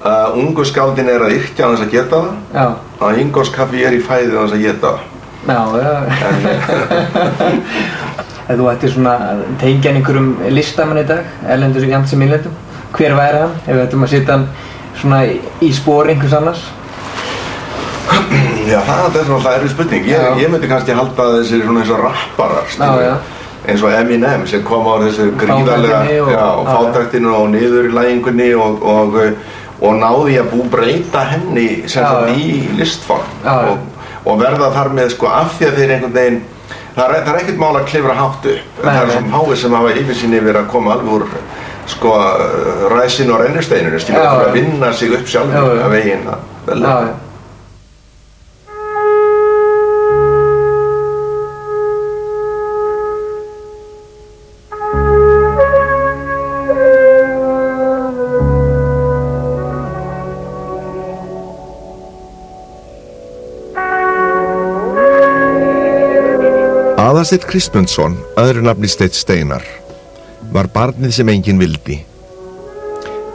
Ungu skáldin að yrkja án þess að geta það. Já. Að Ingólfskaffi í fæði án þess að geta það. Já. Ef þú ættir svona tengja einhverjum listamann í dag, erlendur jafnt sem innlendum, hver væri hann? Ef við ættum að setja hann svona í spor einhvers annars? Já, það er svona erfið spurning. Ég myndi kannski halda þessir svona eins og rapparar, eins og Eminem sem kom á þessu gríðarlega fátæktinu og niður í lægingunni og náði að breyta henni sem sagt í listform og verða þar með sko af því að þeir einhvern veginn það er ekkert mál að klifra hátt upp. Það er svona fáir sem hafa yfirsýn yfir að koma alveg úr sko ræsinu og rennusteininu, skilur að vinna sig upp sjálfur af eigin vel. Aðalsteinn Kristmundsson, öðru nafni Steinn Steinar, var barnið sem enginn vildi.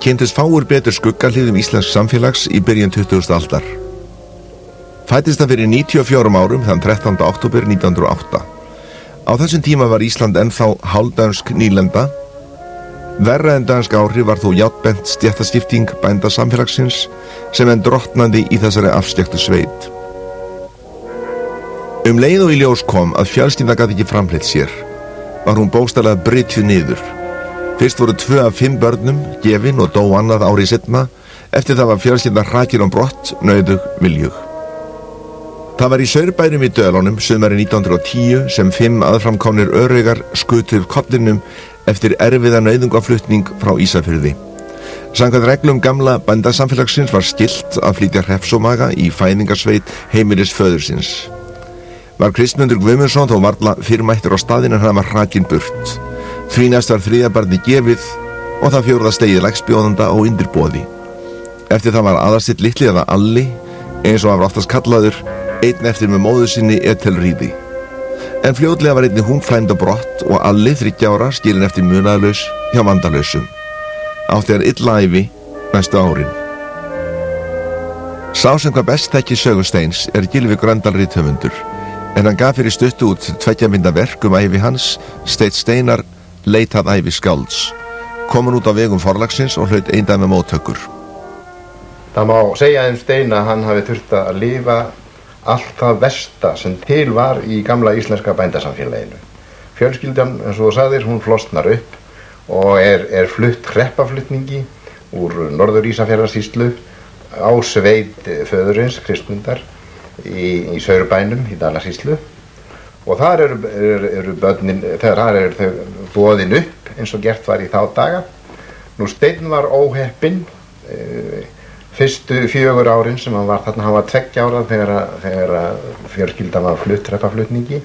Kynntust fáir betur skuggahlíðum íslensks samfélags í byrjun 20. aldar. Fæddist hann fyrir 94 árum þann 13. október 1908. Á þessum tíma var Ísland ennþá hálfdönsk nýlenda. Verra en dansk áhrif var þó járnbent stéttaskipting bændasamfélagsins sem enn drottnaði í þessari afskekktu sveit. Leið og í ljós kom að fjölskylda gat ekki framfleytt sér, var hún bókstaflega brytjuð niður. Fyrst voru 2 af 5 börnum gefin og dó annað árið seinna, eftir það var fjölskylda hrakin brott, nauðug, viljug. Það var í Saurbænum í Dölunum sumarið 1910 sem 5 aðframkomnir öreygar skutu upp kollinum eftir erfiða nauðungaflutning frá Ísafirði. Samkvæmt reglum gamla bændasamfélagsins var skylt að flytja hreppsómaga í fæðingarsveit heimilis föðursins. Var Kristmundur Guðmundsson þó varla fyrrmættur á staðinn en hann var hrakinn burt. Því næst var 3. barnið gefið og það 4. slegið lægstbjóðanda og undirboði. Eftir það var Aðalsteinn litli eða Alli, eins og hann var oftast kallaður, einn eftir með móður sinni Etelríði. En fljótlega var einnig hún flæmd á brott og Alli 30 ára skilinn eftir munaðlaus hjá vandalausum. Átti hann illa ævi næstu árin. Sá sem hvað best þekkir sögu Steins Gylfi Gröndal rithöfundur. En hann gaf fyrir stuttu út 2 binda verk ævi hans, Steinn Steinar, leitað ævi skálds. Komin út á vegum forlagsins og hlaut eindæmi móttökur. Það má segja Stein að hann hafi þurft að lifa allt það versta sem til var í gamla íslenska bændasamfélaginu. Fjölskyldan, eins og þú sagðir, hún flosnar upp og er flutt hreppaflutningi úr Norður Ísafjarðarsýslu á sveit föðurins, Kristmundar, í Saurbænum í Dalasýslu og þar eru börnin, þar eru þau boðin upp eins og gert var í þá daga. Nú Steinn var óheppinn fyrstu 4 árin sem hann var þarna, hann var 2 ára þegar fjölskyldan var flutt hreppaflutningi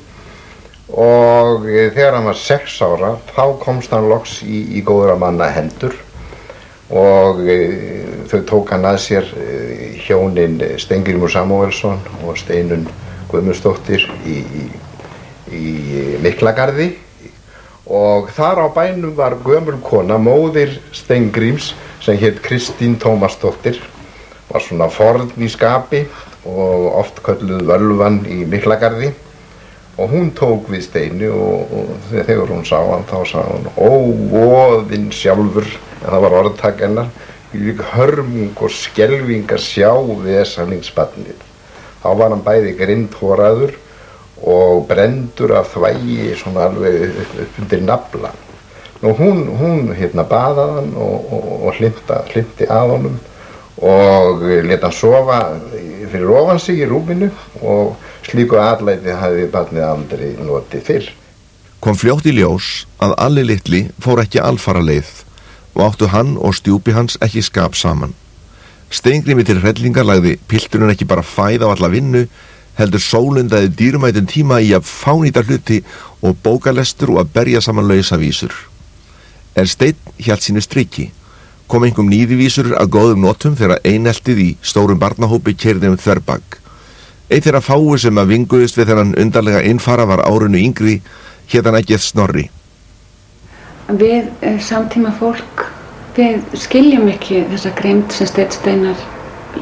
og þegar hann var 6 ára þá komst hann loks í góðra manna hendur og þau tók hann að sér hjónin Steingrímur Samúelsson og Steinunn Guðmundsdóttir í Miklagarði og þar á bænum var gömul kona, móðir Steingríms sem hét Kristín Tómasdóttir, var svona forn í skapi og oft kölluð völvan í Miklagarði og hún tók við Steini og þegar hún sá hann þá sá hún óvoðinn sjálfur, en það var orðtak hennar, líka hörmung og skelfing að sjá vesalingsbarnið. Þá var hann bæði grindhoraður og brendur af þvægi svona alveg upp undir nafla. Nú hún baðaði hann og hlynnti að honum og lét hann sofa fyrir ofan sig í rúminu og slíku atlæti hafði barnið aldrei notið fyrr. Kom fljótt í ljós að Alli litli fór ekki alfara leið og áttu hann og stjúpi hans ekki skap saman. Steingrími til hrellingar lagði pilturinn ekki bara fæð á alla vinnu, heldur sólundaði dýrmætum tíma í að fánýta hluti og bókalestur og að berja saman lausa vísur. En Steinn hélt sínu striki, kom einhverjum nýðivísur að góðum notum þegar eineltið í stórum barnahópi keyrði þverbak. Eitt þeirra fáu sem að vinguðist við þennan undarlega einfara var árinu yngri, hét hann Eggert Snorri. Við samtíma fólk við skiljum ekki þessa grimmd sem Steinn Steinarr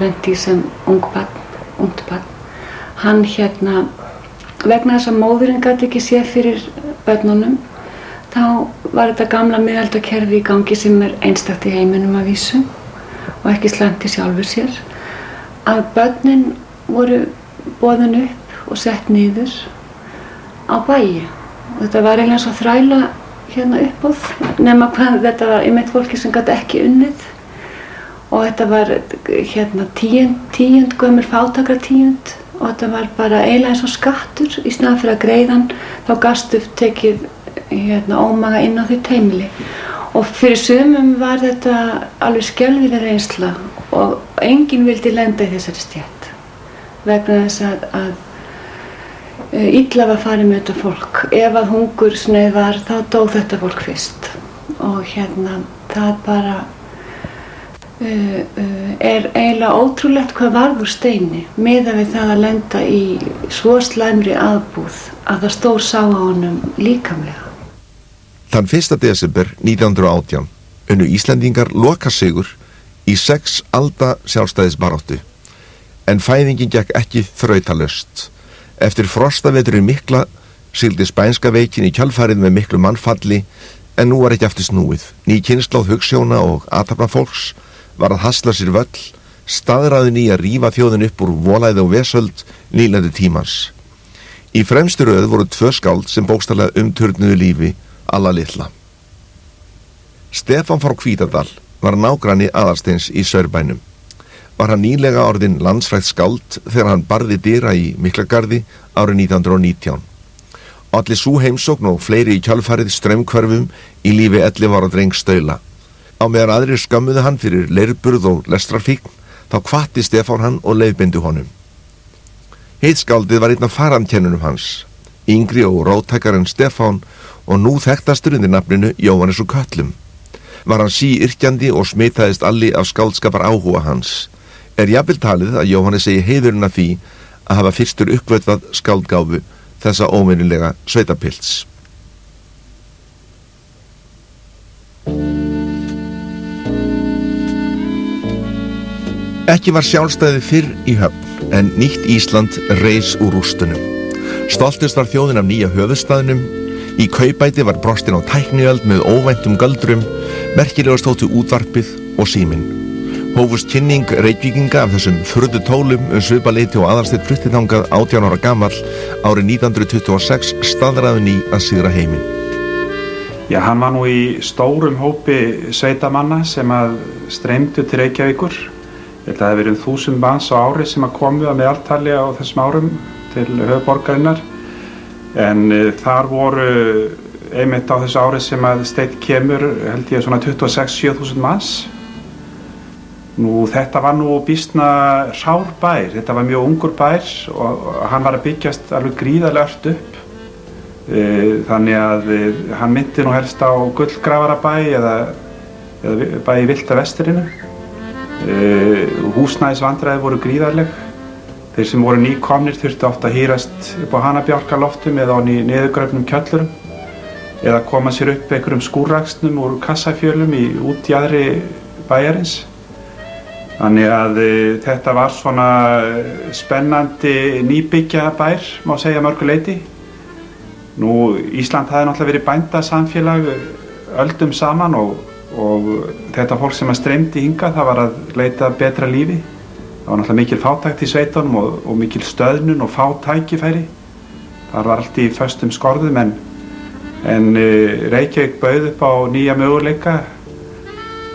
lenti í sem ungt barn. Hann vegna þess að móðurinn gat ekki séð fyrir börnunum, þá var þetta gamla miðaldakerfi í gangi sem einstakt í heiminum að vísu og ekki slæmt í sjálfu sér, að börnin voru boðin upp og sett niður á bæi. Og þetta var eiginlega svo þræla uppboð, nema hvað þetta var einmitt fólki sem gat ekki unnið og þetta var tíund gömul fátækratíund og þetta var bara eiginlega eins og skattur. Í staðinn fyrir að greiðan þá gastu tekið ómaga inn á þitt heimili og fyrir sumum var þetta alveg skelfileg reynsla og enginn vildi lenda í þessari stétt vegna þess að illa var farið með þetta fólk. Ef að hungursneyð var þá dó þetta fólk fyrst og það bara eiginlega ótrúlegt hvað varð úr Steini miðað við það að lenda í svo slæmri aðbúð að það stór sá á honum líkamlega. Þann 1. desember 1918 unnu Íslendingar lokasigur í 6 alda sjálfstæðisbaráttu en fæðingin gekk ekki þrautalaust. Eftir frostaveturinn mikla sigldi spænska veikin í kjölfarið með miklu mannfalli en nú var ekki aftur snúið. Ný kynslóð hugsjóna og athafnafólks var að hasla sér völl, staðráðin í að rífa þjóðin upp úr volæði og vesöld nýlendu tímans. Í fremstu röð voru 2 skáld sem bókstaflega umturnuðu lífi alla litla. Stefán frá Hvítadal var nágranni Aðalsteins í Saurbænum. Var hann nýlega orðinn landsfrægt skáld þegar hann barði dyra í Miklagarði árið 1919. Olli sú heimsókn og fleiri í kjölfarið straumhverfum í lífi 11 ára drengs Staula. Á meðan aðrir skömmuðu hann fyrir leirburð og lestrarfíkn, þá hvatti Stefán hann og leiðbeindi honum. Hitt skáldið var einn af farandkennunum hans, yngri og róttækar en Stefán og nú þekktastur undir nafninu Jóhannes úr Kötlum. Var hann síyrkjandi og smitaðist alli af skáldskapar áhuga hans. Jafnvel talið að Jóhannes eigi heiðurinn af því að hafa fyrstur uppgötvað skáldgáfu þessa óvenjulega sveitapilts. Ekki var sjálfstæði fyrr í höfn en nýtt Ísland reis úr rústunum. Stoltist var þjóðin af nýja höfuðstaðnum. Í kaupæti var brostin á tækniöld með óvæntum göldrum, merkilegast þóttu útvarpið og síminn. Hófust kynning Reykvíkinga af þessum furðu tólum svipaleiti og Aðalsteinn flutti þangað 18 ára gamall árið 1926 staðráðinn í að sigra heiminn. Já, hann var nú í stórum hópi sveitamanna sem að streymdu til Reykjavíkur. Ég held að það hefði verið 1000 manns á ári sem að komu að meðaltali á þessum árum til höfuðborgarinnar. En þar voru einmitt á þessu ári sem að Steinn kemur, held ég svona 26-7000 manns. Nú þetta var nú býsna hrár bær, þetta var mjög ungur bær og hann var að byggjast alveg gríðarlega ört upp. Þannig að hann myndi nú helst á Gullgrafarabæ eða bæ í Villta Vesturinu. Húsnæðisvandræði voru gríðarleg. Þeir sem voru nýkomnir þurftu oft að hírast upp á Hanabjálkaloftum eða á niðurgröfnum kjöllurum eða koma sér upp einhverjum skúrraksnum úr kassafjölum í útjaðri bæjarins. Þannig að þetta var svona spennandi nýbyggjabær, má segja mörgu leyti. Nú, Ísland hafði náttúrulega verið bændasamfélag öldum saman og þetta fólk sem að streymdi hingað, það var að leita betra lífi. Það var náttúrulega mikil fátækt í sveitunum og mikil stöðnun og fá tækifæri. Það var allt í föstum skorðum en Reykjavík bauð upp á nýja möguleika.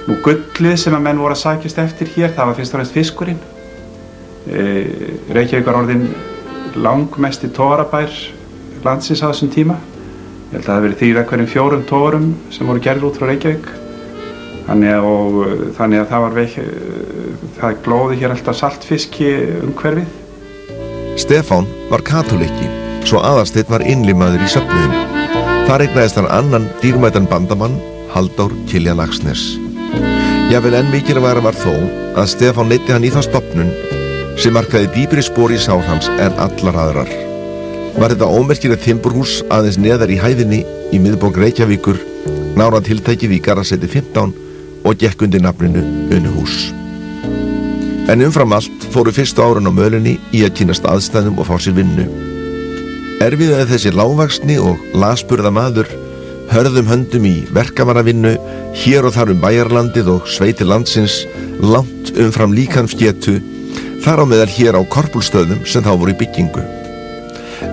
Nú gullið sem að menn voru að sækjast eftir hér, það var fyrst og fremst fiskurinn. Reykjavík var orðinn langmesti togarabær landsins á þessum tíma. Ég held að það hafi verið 3 af hverjum 4 togurum sem voru gerðir út frá Reykjavík. Þannig að það glóði hér alltaf saltfiski umhverfið. Stefán var katóliki, svo Aðalsteinn var innlimaður í söfnuðum. Þar eignaðist hann annan dýrmætan bandamann, Halldór Kiljan Laxness. Jafnvel enn mikilvægara var þó að Stefán leiddi hann í þá stofnun sem markaði dýpri spor í sál hans en allar aðrar. Var þetta ómerkilegt timburhús aðeins neðar í hæðinni í miðborg Reykjavíkur, nára tiltækið í Garðarsæti 15 og gekk undir nafninu Unuhús. En umfram allt fóru fyrstu árun á Mölinni í að kynnast aðstæðum og fá sér vinnu. Erfiðaði þessi lágvaxni og lasburða maður hörðum höndum í verkamaravinnu hér og þar bæjarlandið og sveiti landsins langt umfram líkamsgetu, þar á meðal hér á Korpúlsstöðum sem þá voru í byggingu.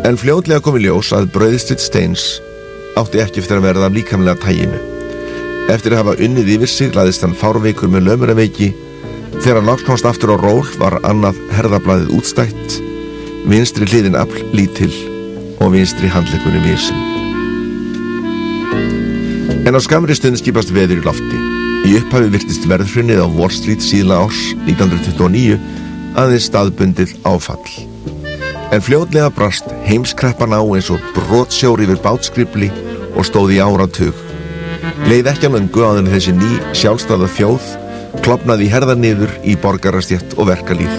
En fljótlega kom í ljós að brauðstritt Steins átti ekki eftir að verða af líkamlega tæginu. Eftir að hafa unnið yfir sig laðist hann fárveikur með lömuraveiki. Þegar hann loks komst aftur á ról var annað herðablaðið útstætt, vinstri hliðin afl lítil og vinstri handleggurinn vísin. En á skammri stund skipast veður í lofti. Í upphafi virtist verðhrunnið á Wall Street síðla árs 1929 aðeins staðbundið áfall. En fljótlega brast heimskreppan á eins og brotsjór yfir bátskrifli og stóð í áratug. Leið ekki á löngu áður en þessi ný sjálfstæða þjóð klofnaði í herðar niður í borgarastétt og verkalýð.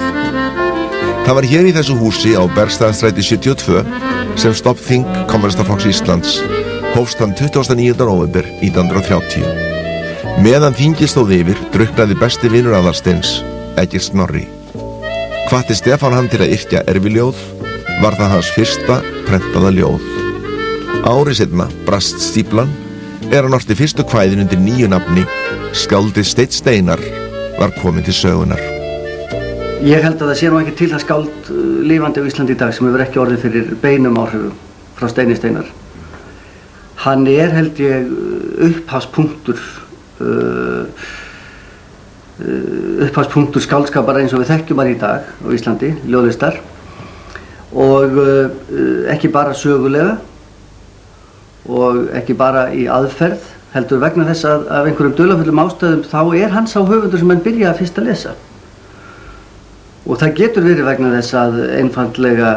Það var hér í þessu húsi á Bergstaðastræti 72 sem stofnþing Kommúnistaflokks Íslands hófst þann 29. nóvember 1930. Meðan þingið stóð yfir drukknaði besti vinur Aðalsteins, Eggerts Snorri. Hvatti Stefán hann til að yrkja erfiljóð, var það hans fyrsta prentaða ljóð. Ári seinna brast stíflan, hann orti fyrstu kvæðin undir nýju nafni, skáldið Steinn Steinar var komin til sögunar. Ég held að það sé nú ekki til það skáld lifandi á Íslandi í dag sem hefur ekki orðið fyrir beinum áhrifum frá Steini Steinar. Hann held ég upphafspunktur skáldskapar eins og við þekkjum hann í dag á Íslandi, ljóðlistar, og ekki bara sögulega og ekki bara í aðferð, heldur vegna þess að af einhverjum dularfullum ástæðum þá hann sá höfundur sem hann byrjaði fyrst að lesa. Og það getur verið vegna þess að einfaldlega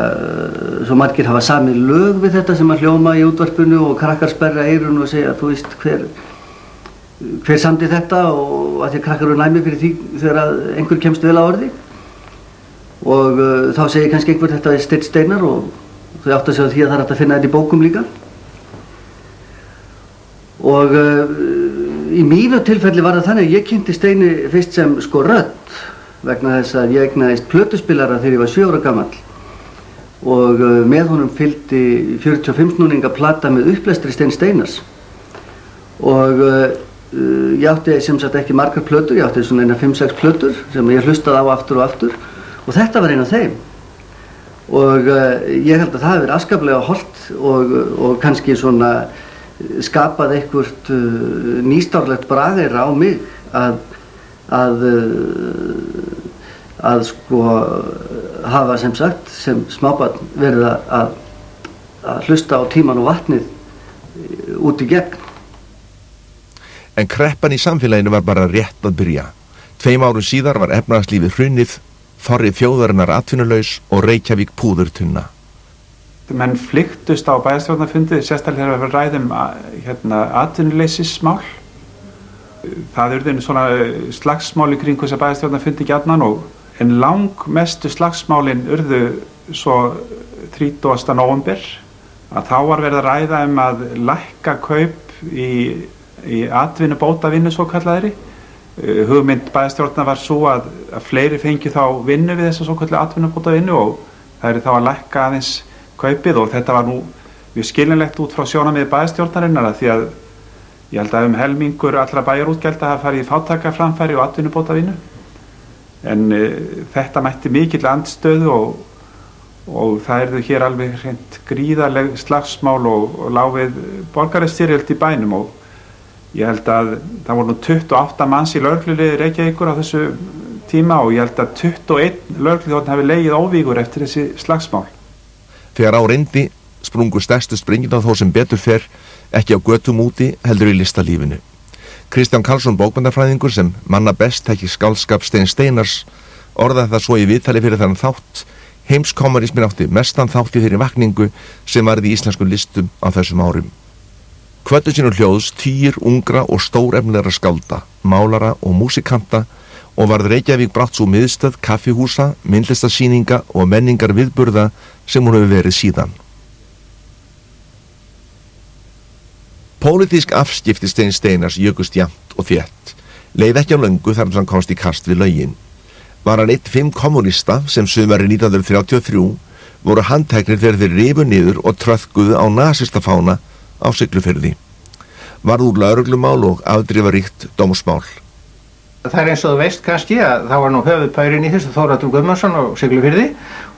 svo margir hafa samið lög við þetta sem að hljóma í útvarpinu og krakkar sperra eyrun og segja, þú veist, hver samdi þetta, og að því að krakkar eru næmi fyrir því þegar að einhver kemst vel á orði. Og þá segir kannski einhver þetta er Steinn Steinar og þau átt að segja því að það er hægt að finna þetta í bókum líka. Og í mínu tilfelli var það þannig að ég kynnti Steini fyrst sem rödd, vegna þess að ég eignaðist plötuspilara þegar ég var 7 ára gamall og með honum fylgdi 45 snúninga plata með upplestri Steins Steinars. Og ég átti sem sagt ekki margar plötur, ég átti svona eina 5-6 plötur sem ég hlustaði á aftur og þetta var ein af þeim. Og ég held að það hefur verið afskaplega hollt og kannski svona skapað eitthvert nýstárlegt bragðeira á mig að hafa sem sagt sem smábarn verið að hlusta á Tímann og vatnið út í gegn. En kreppan í samfélaginu var bara rétt að byrja. 2 árum síðar var efnahagslífið hrunið, þorri þjóðarinnar atvinnulaus og Reykjavík púðurtunna. Menn flykktust á bæjarstjórnarfundi, sérstaklega þegar við ræðum atvinnuleysismál. Það urðu svona slagsmál í kring þessa bæjarstjórnarfundi gjarnan, en langmestu slagsmálin urðu svo 30. nóvember að þá var verið að ræða að lækka kaup í atvinnubótavinnu svo kallaðri. Hugmynd bæjarstjórnar var svo að fleiri fengi þá vinnu við þessa svo kallu atvinnubótavinnu og það er þá að lækka aðeins kaupið, og þetta var nú mjög skiljanlegt út frá sjónarmiði bæjarstjórnarinnar, því að ég held að helmingur allra bæjarútgjalda hafa farið í fátækaframfæri og atvinnubótavinnu. En þetta mætti mikill andstöðu og það yrðu hér alveg hreint gríðarleg slagsmál og lá við borgarastyrjöld í bænum, og ég held að það voru nú 28 manns í lögregluliði Reykjavíkur á þessu tíma og ég held að 21 lögregluþjónn hafi legið óvígur eftir þessi slagsmál. Þegar á reyndi sprungu stærstu springina þó sem betur fer ekki á götum úti heldur í listalífinu. Kristján Karlsson bókmennafræðingur sem manna best þekki skáldskap Steins Steinars orðaði það svo í viðtali fyrir þann þátt: heimskommunisminn átti mestan þátt í þeirri vakningu sem varð í íslenskum listum á þessum árum. Kvöddu sínu hljóðs tugir ungra og stórefnilegra skálda, málara og músikanta og varð Reykjavík brátt svo miðstöð kaffihúsa, myndlistasýninga og menningar viðburða sem hún hefur verið síðan. Pólitísk afskipti Steins Steinars jökust jafnt og þétt. Leið ekki á löngu þar til hann komst í kast við lögin. Var hann einn 5 kommunista sem sumarið 1933 voru handteknir þegar þeir rifu niður og tröðkuðu á nasistafána á Siglufirði. Varð úr lögreglumál og afdrifaríkt dómsmál. Það eins og þú veist kannski að það var nú höfuðpaurinn í þessu Þóroddur Guðmundsson á Siglufirði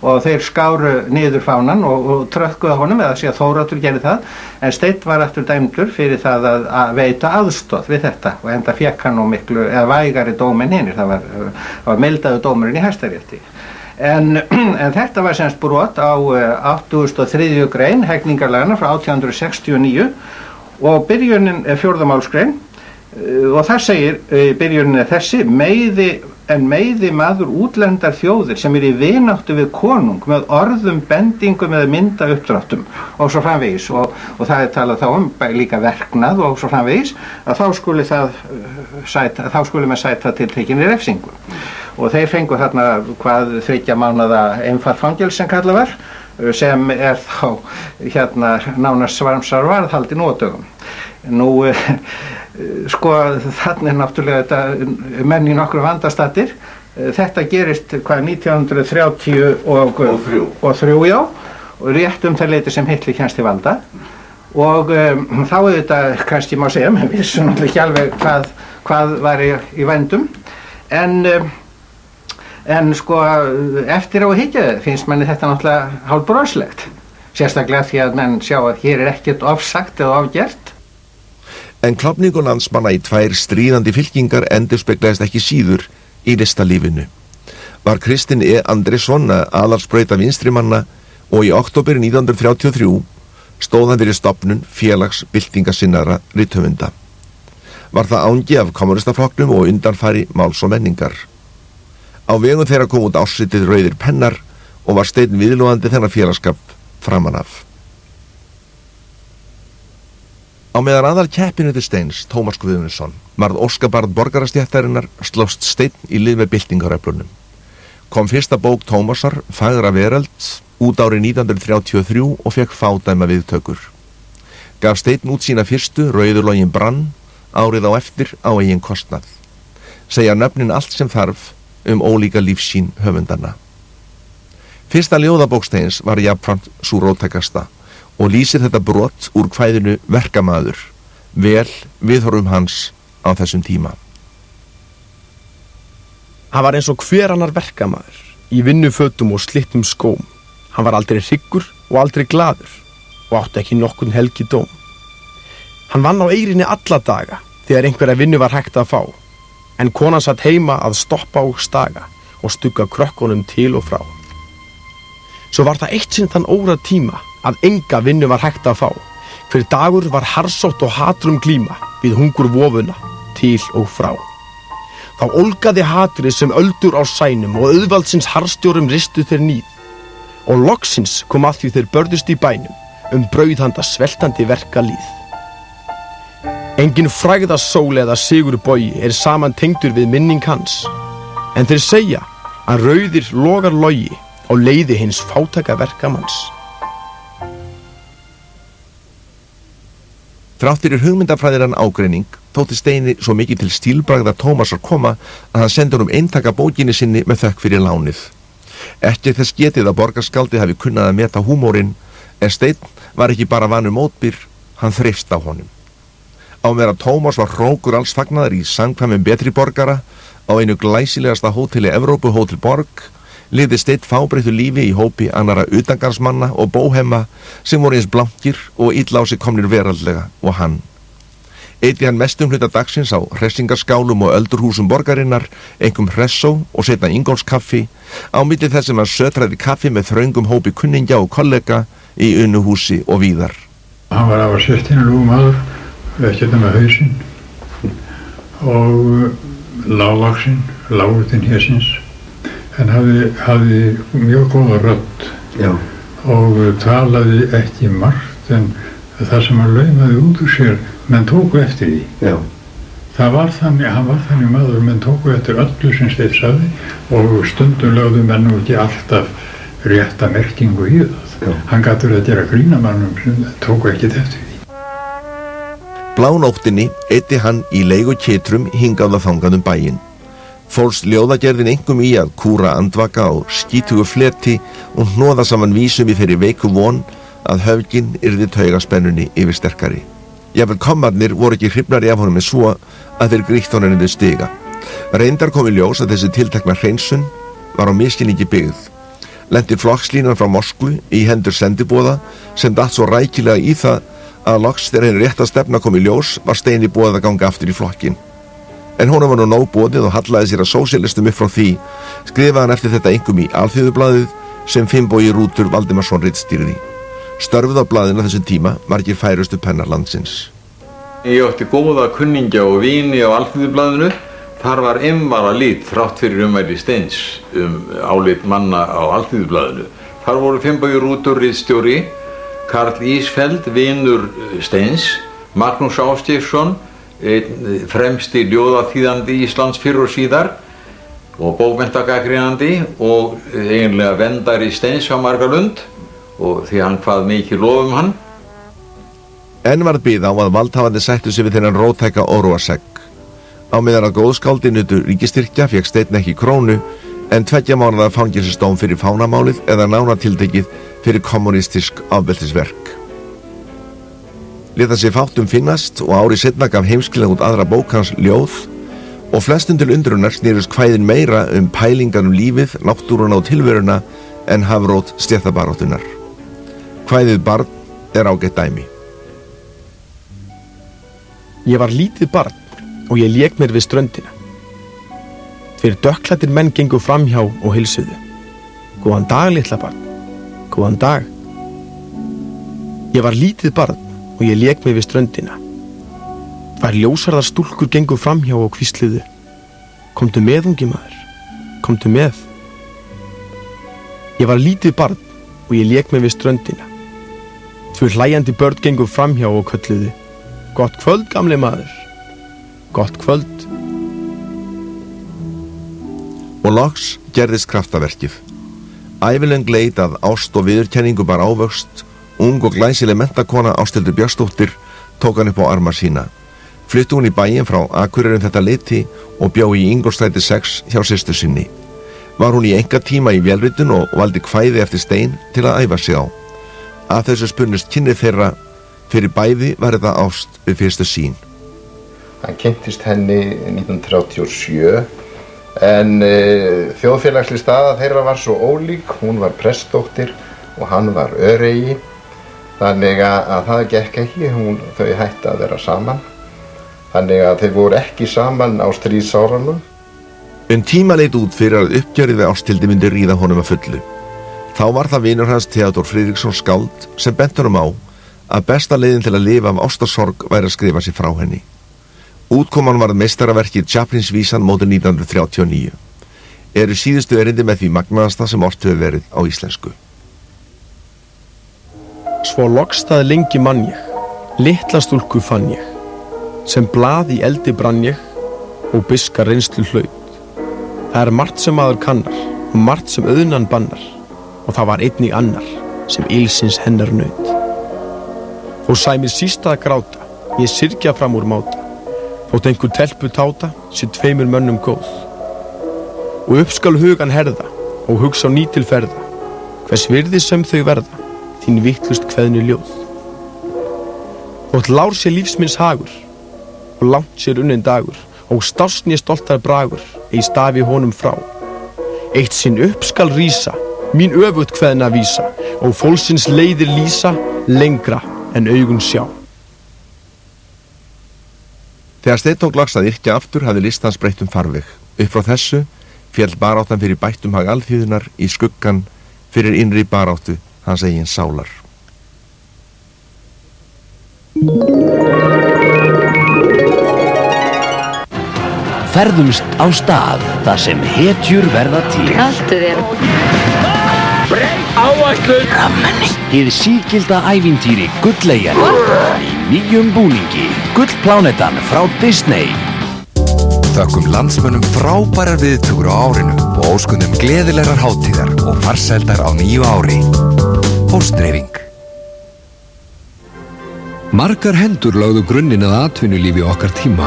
og þeir skáru niður fánan og tröðkuðu honum, eða sé að Þóroddur gerði það, en Steinn var aftur dæmdur fyrir það að veita aðstoð við þetta og enda fékk hann nú miklu, eða vægari dóm en hinir, það var mildaður dómurinn í Hæstarétti. En þetta var semst brot á 83. grein hegningarlaganna frá 1869 og byrjunin er 4. málsgrein og það segir, byrjunin er þessi: meiði maður útlendar þjóðir sem í vináttu við konung með orðum, bendingum eða mynda uppdráttum og svo framvegis og það er talað þá líka verknað og svo framvegis að þá skuli með sæta tiltekinni refsingu og þeir fengu þarna hvað 3 mánaða einfalt fangelsi sem kallað var, sem er þá nánast varðhaldi nú á dögum. Nú sko þannig náttúrulega þetta menn í nokkru vandastattir. Þetta gerist hvað 1930 og 3 já, og rétt það leyti sem Hitler kemst til valda og þá þetta kannski má segja, menn vissum náttúrulega ekki alveg hvað var í vændum en sko eftir á að hyggja finnst manni þetta náttúrulega hálfbroslegt, sérstaklega því að menn sjá að hér er ekkert ofsagt eða ofgert. En klofningur landsmanna í 2 stríðandi fylkingar endurspeglaðist ekki síður í listalífinu. Var Kristinn E. Andrésson aðalsbrauta vinstrimanna og í október 1933 stóð hann fyrir stofnun félags byltingasinnaðra rithöfunda. Var það ángi af kommunistaflokknum og undanfari máls og menningar. Á vegum þeirra kom út ársritið Rauðir pennar og var Steinn viðlóðandi þennan félagskap framan af. Á meðan aðal keppinautur Steins, Tómas Guðmundsson, varð óskabarn borgarastjættarinnar, slóst Steinn í lið með byltingaröflunum. Kom fyrsta bók Tómasar, Fagra veröld, út árið 1933 og fekk fádæma viðtökur. Gaf Steinn út sína fyrstu, Rauðurlogin brann, árið á eftir á eigin kostnað. Segja nöfnin allt sem þarf ólíka lífsýn höfundanna. Fyrsta ljóðabók Steins var jafnframt sú róttækasta og lýsir þetta brot úr kvæðinu Verkamaður, vel viðhorfum hans á þessum tíma. Hann var eins og hver annar verkamaður, í vinnufötum og slittum skóm. Hann var aldrei hryggur og aldrei glaður og átti ekki nokkurn helgidóm. Hann vann á eyrinni alla daga þegar einhverja vinnu var hægt að fá, en konan satt heima að stoppa og staga og stugga krökkunum til og frá. Svo var það eitt sinn þann óra tíma að enga vinnu var hægt að fá. Hver dagur var harsótt og hatrum glíma við hungur vofuna til og frá. Þá ólgaði hatrið sem öldur á sænum og auðvaldsins harstjórum ristu þeir níð. Og loksins kom að því þeir börðust í bænum brauð handa sveltandi verka líð. Engin frægðasól eða sigurbogi saman tengdur við minning hans, en þeir segja að rauðir logar logi á leiði hins fátæka verkamanns. Þrátt fyrir hugmyndafræðiran ágreining þótti Steini svo mikið til stílbragða Tómasar koma að hann sendi honum eintaka bókinni sinni með þökk fyrir lánið. Ekki þess getið að borgarskáldi hafi kunnað að meta húmórinn, en Steinn var ekki bara vanur mótbyr, hann þreifst á honum. Á meðan Tómas var hrókur alls fagnaðar í samkvæmum betri borgara á einu glæsilegasta hóteli Evrópu, Hótel Borg, lifði Steinn fábreyttu lífi í hópi annara utangarðsmanna og bóhemma sem voru eins blankir og illa á sig komnir veraldlega og hann. Eyddi hann mestum hluta dagsins á hressingarskálum og öldurhúsum borgarinnar, einkum Hressó og seinna Ingólfskaffi, á milli þess sem hann sötraði kaffi með þröngum hópi kunningja og kollega í Unuhúsi og víðar. Hann var af að sérstýrlúgu maður, ekki þetta með hausinn og lágvaxinn, lágutinn hérsins, en hafði mjög góða rödd. Já. Og talaði ekki margt, en það sem hann laumaði út úr sér, menn tóku eftir því. Já. Það var þannig, hann var þannig maður, menn tóku eftir öllu sem Steinn sagði og stundum lögðu menn nú ekki alltaf rétta merkingu í það. Já. Hann gat verið að gera grínamannum sem tóku ekkert eftir því. Blánóttinni eyddi hann í leigukytrum hingað og þangað bæinn. Fólst ljóðagerðin einkum í að kúra andvaka og skítugu fleti og hnoða saman vísum í þeirri veiku von að höfginn yrði taugaspennunni yfir sterkari. Jafnvel kommarnir voru ekki hrifnari af honum en svo að þeir grýtt honum niður stiga. Reyndar kom í ljós að þessi tiltekna hreinsun var á misskilningi byggð. Lenti flokkslínan frá Moskvu í hendur sendiboða sem datt svo rækilega í það að loks þegar henni rétta stefna kom í ljós var Steini boðið að ganga aftur í flokkinn. En honum var nú nóg boðið og hallaði sér að sósíalistum upp frá því, skrifaði hann eftir þetta einkum í Alþýðublaðið sem Finnbogi Rútur Valdimarsson ritstýrði. Störfuð á blaðinu á þessum tíma margir færustu pennar landsins. Ég átti góða kunningja og vini á Alþýðublaðinu. Þar var einvara lít þrátt fyrir umvæli Steins álit manna á Alþýðublaðinu. Þar voru Finnbogi Rútur ritstjóri, Karl Ísfeld, vinur Steins, Magnús Ásgeirsson, fremsti ljóðaþýðandi Íslands fyrr og síðar og bókmenntagagnrýnandi og eiginlega verndari Steins á Margalund og því hann kvað mikið lof hann. Enn varð bið á að valdhafandi sættu sig við þennan róttæka óróasegg. Á meðan að góðskáldi nutu ríkisstyrkja fékk Steinn ekki krónu en 2 mánaða fangelsisdóm fyrir fánamálið eða nánatiltekið fyrir kommunistisk ofbeldisverk. Lét það sér fátt finnast og árið seinna gaf Heimskringla út aðra bók hans Ljóð og flestum til undrunar snerust kvæðin meira pælingar lífið, náttúruna og tilveruna en hafrót stéttabaráttunnar. Kvæðið Barn er ágætt dæmi. Ég var lítið barn og ég lék mér við ströndina. 2 dökkklæddir menn gengu framhjá og heilsuðu. Góðan dag, litla barn. Góðan dag. Ég var lítið barn og ég lék mig við ströndina. 2 ljósarðar stúlkur gengu framhjá og hvísluðu. Komdu með, ungi maður. Komdu með. Ég var lítið barn og ég lék mig við ströndina. 2 hlæjandi börn gengu framhjá og kölluðu. Gott kvöld, gamli maður. Gott kvöld. Og loks gerðist kraftaverkið. Ævilöng leit að ást og viðurkenningu bar ávöxt. Ung og glæsileg menntakona Ásthildur Björnsdóttir tók hann upp á arma sína. Flutti hún í bæinn frá Akureyri þetta leyti og bjó í Ingólfsstræti 6 hjá systur sinni. Var hún í einkatíma í vélritun og valdi kvæði eftir Stein til að æfa sig á. Að þessu spunnust kynnið þeirra, fyrir bæði var þetta ást við fyrstu sýn. Hann kynntist henni 1937 en þjóðfélagsleg staða þeirra var svo ólík. Hún var prestsdóttir og hann var öregi. Þannig að það gekk ekki, þau hætti að vera saman. Þannig að þeir voru ekki saman á stríðsárunum. Tíma leit út fyrir að uppgjörið við Ásthildi myndi ríða honum að fullu. Þá var það vinur hans Theodór Friðriksson skáld sem benti honum á að besta leiðin til að lifa af ástarsorg væri að skrifa sig frá henni. Útkoman varð meistaraverkið Chaplins vísan móti 1939. Eru síðustu erindi með því magnaðasta sem ort hefur verið á íslensku. Svo lokstað lengi mann ég, litla stúlku fann ég, sem blað í eldi brann ég og byska reynslu hlaut. Það er margt sem maður kannar og margt sem auðnan bannar og það var einnig annar sem ilsins hennar naut. Þó sæmir sísta að gráta, ég syrgja fram úr máta, þótt einhver telpu táta sé 2 mönnum góð. Og uppskal hugan herða og hugsa á ný til ferða, hvers virði sem þau verða, þín vittlust kveðnu ljóð. Þótt lár sé lífsminns hagur og langt sér unnin dagur og stásni stoltar bragur ei stafi honum frá. Eitt sinn upp skal rísa, mín öfugt kveðna vísa og fólksins leiðir lýsa lengra en augun sjá. Þegar Steinn tók loks að yrkja aftur hafði list hans breytt farveg. Upp frá þessu féll baráttan fyrir bættum hag alþýðunnar í skuggan fyrir innri baráttu hans eigin sálar. Ferðumst á stað þar sem hetjur verða til. Haltu þér. Áætlun. Rammenning. Hið sígilda ævintýri Gulleyjar í nýjum búningi. Gullplánetan frá Disney. Þökkum landsmönnum frábærar viðtökur á árinu og óskunum gleðilegar hátíðar og farsældar á nýju ári. Póstdreifing. Margar hendur lögðu grunninn að atvinnulífi okkar tíma.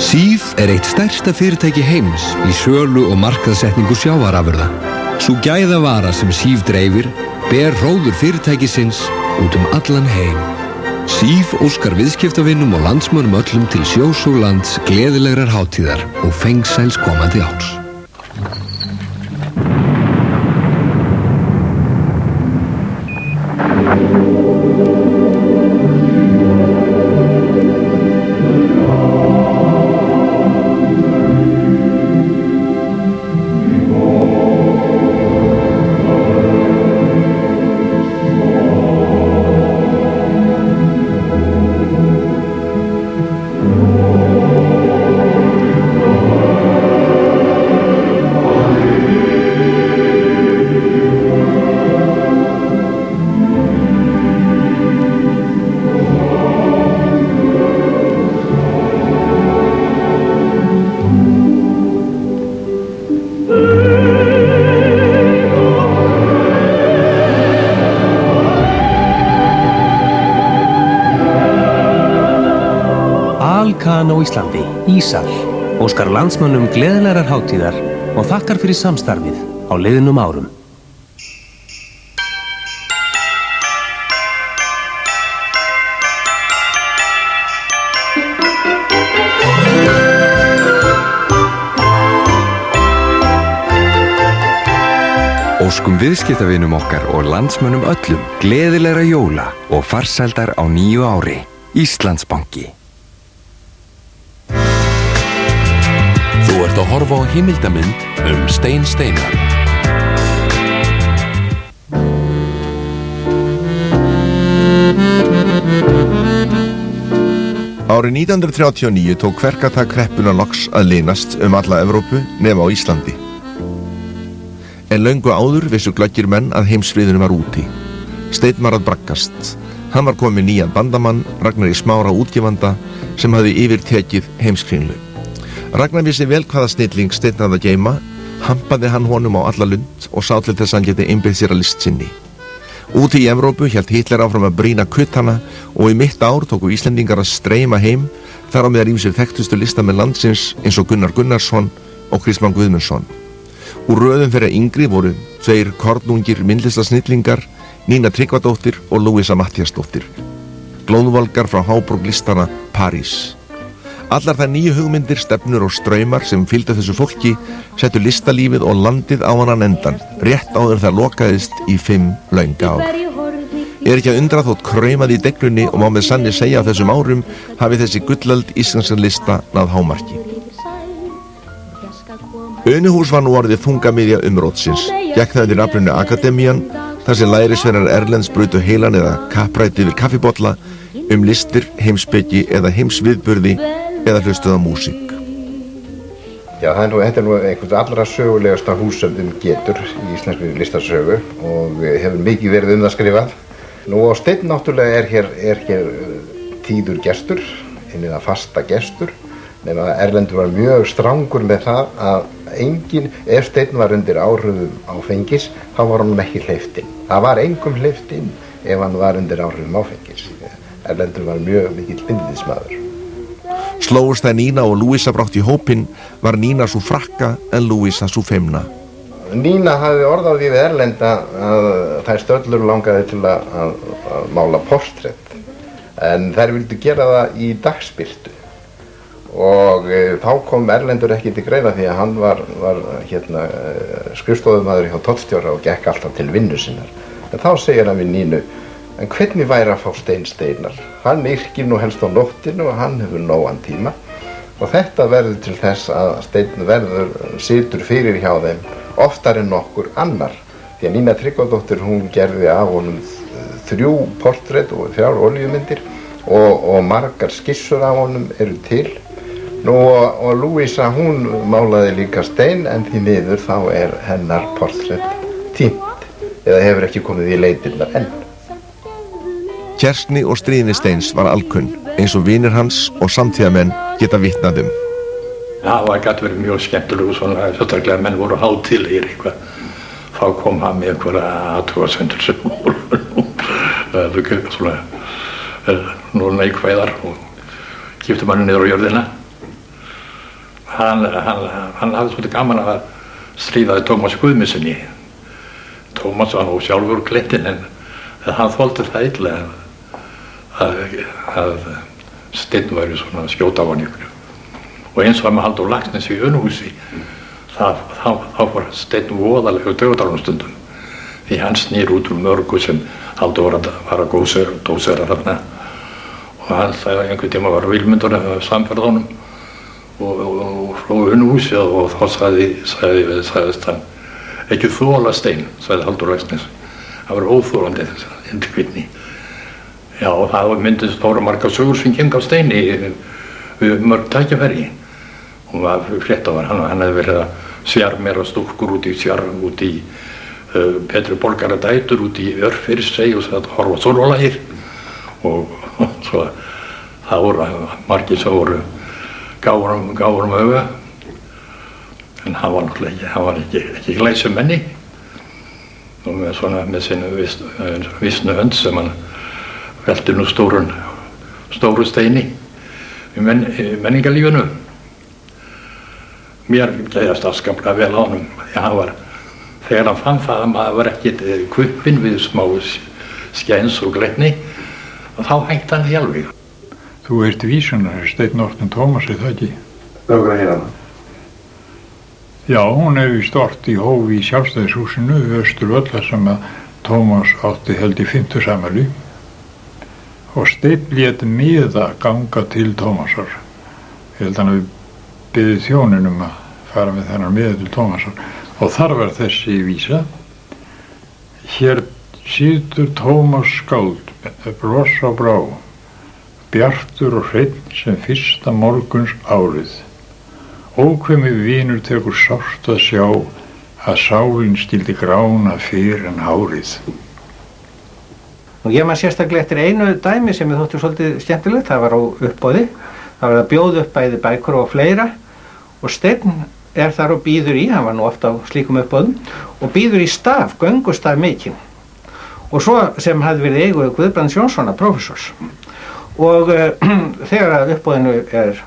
Sýð eitt stærsta fyrirtæki heims í sölu og markaðssetningu sjávarafurða. Sú gæðavara sem Sýð dreifir ber hróður fyrirtækisins út allan heim. Sýð óskar viðskiptavinum og landsmönnum öllum til sjós og lands gleðilegrar hátíðar og fengsæls komandi árs. Alcan á Íslandi, Ísal, óskar landsmönnum gleðilegrar hátíðar og þakkar fyrir samstarfið á liðnum árum. Óskum viðskiptavinum okkar og landsmönnum öllum gleðilegra jóla og farsældar á nýju ári. Íslandsbanki. Þú ert að horfa á heimildamynd Stein Steinar. Árið 1939 tók kverkatak kreppuna loks að linast alla Evrópu nema á Íslandi. En löngu áður vissu glöggir menn að heimsfriðurinn var úti. Steinn var að braggast. Hann var komið nýjan bandamann, Ragnar í Smára útgefanda, sem hafði yfirtekið heimskringlu. Ragnar vissi vel hvaða snilling Steinn hafði að geyma, hampaði hann honum á alla lund og sá til þess að hann geti einbeitt sér að list sinni. Úti í Evrópu hélt Hitler áfram að brýna kuttana og í mitt ár tóku Íslendingar að streyma heim, þar á meðal ýmsir þekktustu listamenn landsins eins og Gunnar Gunnarsson og Kristmann Guðmundsson. Úr röðum þeirra yngri voru tveir kornungir myndlistasnillingar, Nína Tryggvadóttir og Louisa Matthíasdóttir. Glóðvolgar frá háborg listana París. Allar þær nýju hugmyndir, stefnur og straumar sem fylgdu þessu fólki settu listalífið og landið á annan endan, rétt áður það lokaðist í 5 löng ár. Ekki að undra þótt kraumað í deglunni og má með sanni segja á þessum árum hafi þessi gullöld íslenska lista náð hámarki. Unuhús var nú orðið þungamiðja umrótsins, gekk það undir nafninu Akademían, þar sem lærisveinar erlends brutu heilan eða kappræti yfir kaffibolla listir, heimspeki eða heimsviðburði eða hlustuð á músík. Já, þetta er nú einhvers allra sögulegasta hús sem getur í íslenskri listasögu og hefur mikið verið það skrifað. Nú á Steinn náttúrulega er hér tíður gestur, eða fasta gestur, nema að Erlendur var mjög strangur með það að enginn, ef Steinn var undir áhrifum áfengis, þá var hann ekki hleypt inn. Það var engum hleypt inn ef hann var undir áhrifum áfengis. Erlendur var mjög mikill bindindismadur. Slóust það Nína og Louisa brátt í hópinn, var Nína svo frakka en Louisa svo feimna. Nína hafði orðað við Erlenda að þær stöllur langaði til að mála portrétt, en þær vildu gera það í dagsbirtu. Og þá kom Erlendur ekki til greina því að hann var skrifstofumaður hjá tollstjóra og gekk alltaf til vinnu sinnar. En þá segir hann við Nínu, en hvernig væri að fá Stein Steinar? Hann yrkir nú helst á nóttinu og hann hefur nógan tíma. Og þetta verður til þess að Steinn situr fyrir hjá þeim oftar en nokkur annar. Því að Nína Tryggvadóttir, hún gerði af honum 3 portrett og 3 olíumyndir og margar skissur af honum eru til. Nú og Louisa, hún málaði líka Stein, en því miður þá er hennar portrett týnt eða hefur ekki komið í leitirnar enn. Kersni og stríðni Steins var alkunn, eins og vinir hans og samtíðamenn geta vitnað um. Það gæti verið mjög skemmtilegur svona, sérstaklega menn voru hátíðlegir eitthvað. Þá kom hann með einhverja athugasemdir sem voru nú neikvæðar og kipti manni niður á jörðina. Hann hafði svolítið gaman að stríðaði Tómas Guðmundssoni. Tómas var nú sjálfur klintinn en hann þoldi það illa að Steinn væri svona skjóta á hann ykkur. Og eins var með Halldór Laxness í Unuhúsi, þá var Steinn voðalegur dauðadalum stundum. Því hann snýr út úr mörgu sem Halldór var að dósera þarna. Og hann sagði einhvern tíma var Vilmundur samferð honum og frá Unuhúsi og þá sagðist hann ekki þola Steinn, sagði Halldór Laxness. Það var óþólandi þessi kvinni. Já, og það myndist stóra margar sögur sem gengur á Steini við mörg tækifæri. Hún var fréttavara, hann hefði verið að sjarmera stúlkur út í Petri Borgara dætur, út í Örfirisey og að horfa sólvalagir. Og svo það voru margir sem voru gáður auga. En hann var náttúrulega ekki glæsumenni. Og með sinni vissnu hönd sem hann velti nú stóru steini í menningarlífinu. Mér leiðast afskaplega vel á honum. Þegar hann fann það að maður var ekkert kuppinn við smá skjens og glettni, þá hætti hann því alveg. Þú ert vísunar, Steinn Orten Tómas, er það ekki? Bögur að heyra hana? Já, hún víst ort í hófi í Sjálfstæðishúsinu við Austurvöll þar sem að Tómas átti held í 50 afmæli. Og Steinn lét miða ganga til Tómasar. Ég held hann að við byggði þjóninum að fara með þennan miða til Tómasar. Og þar var þessi vísa. Hér situr Tómas skáld með bros á brá, bjartur og hreinn sem fyrsta morguns árið. Ókveðmi vinur tekur sárt að sjá að sálinn skyldi grána fyrr en hárið. Og ég man sérstaklega eftir einu dæmi sem ég þótti svolítið skemmtilegt, það var á uppboði. Það var að bjóða upp bæði bækur og fleira og Steinn þar og býður í, hann var nú ofta á slíkum uppboðum, og býður í staf, göngustaf mikinn. Og svo sem hafði verið eigu Guðbrands Jónssonar, prófessors. Og þegar að uppboðinu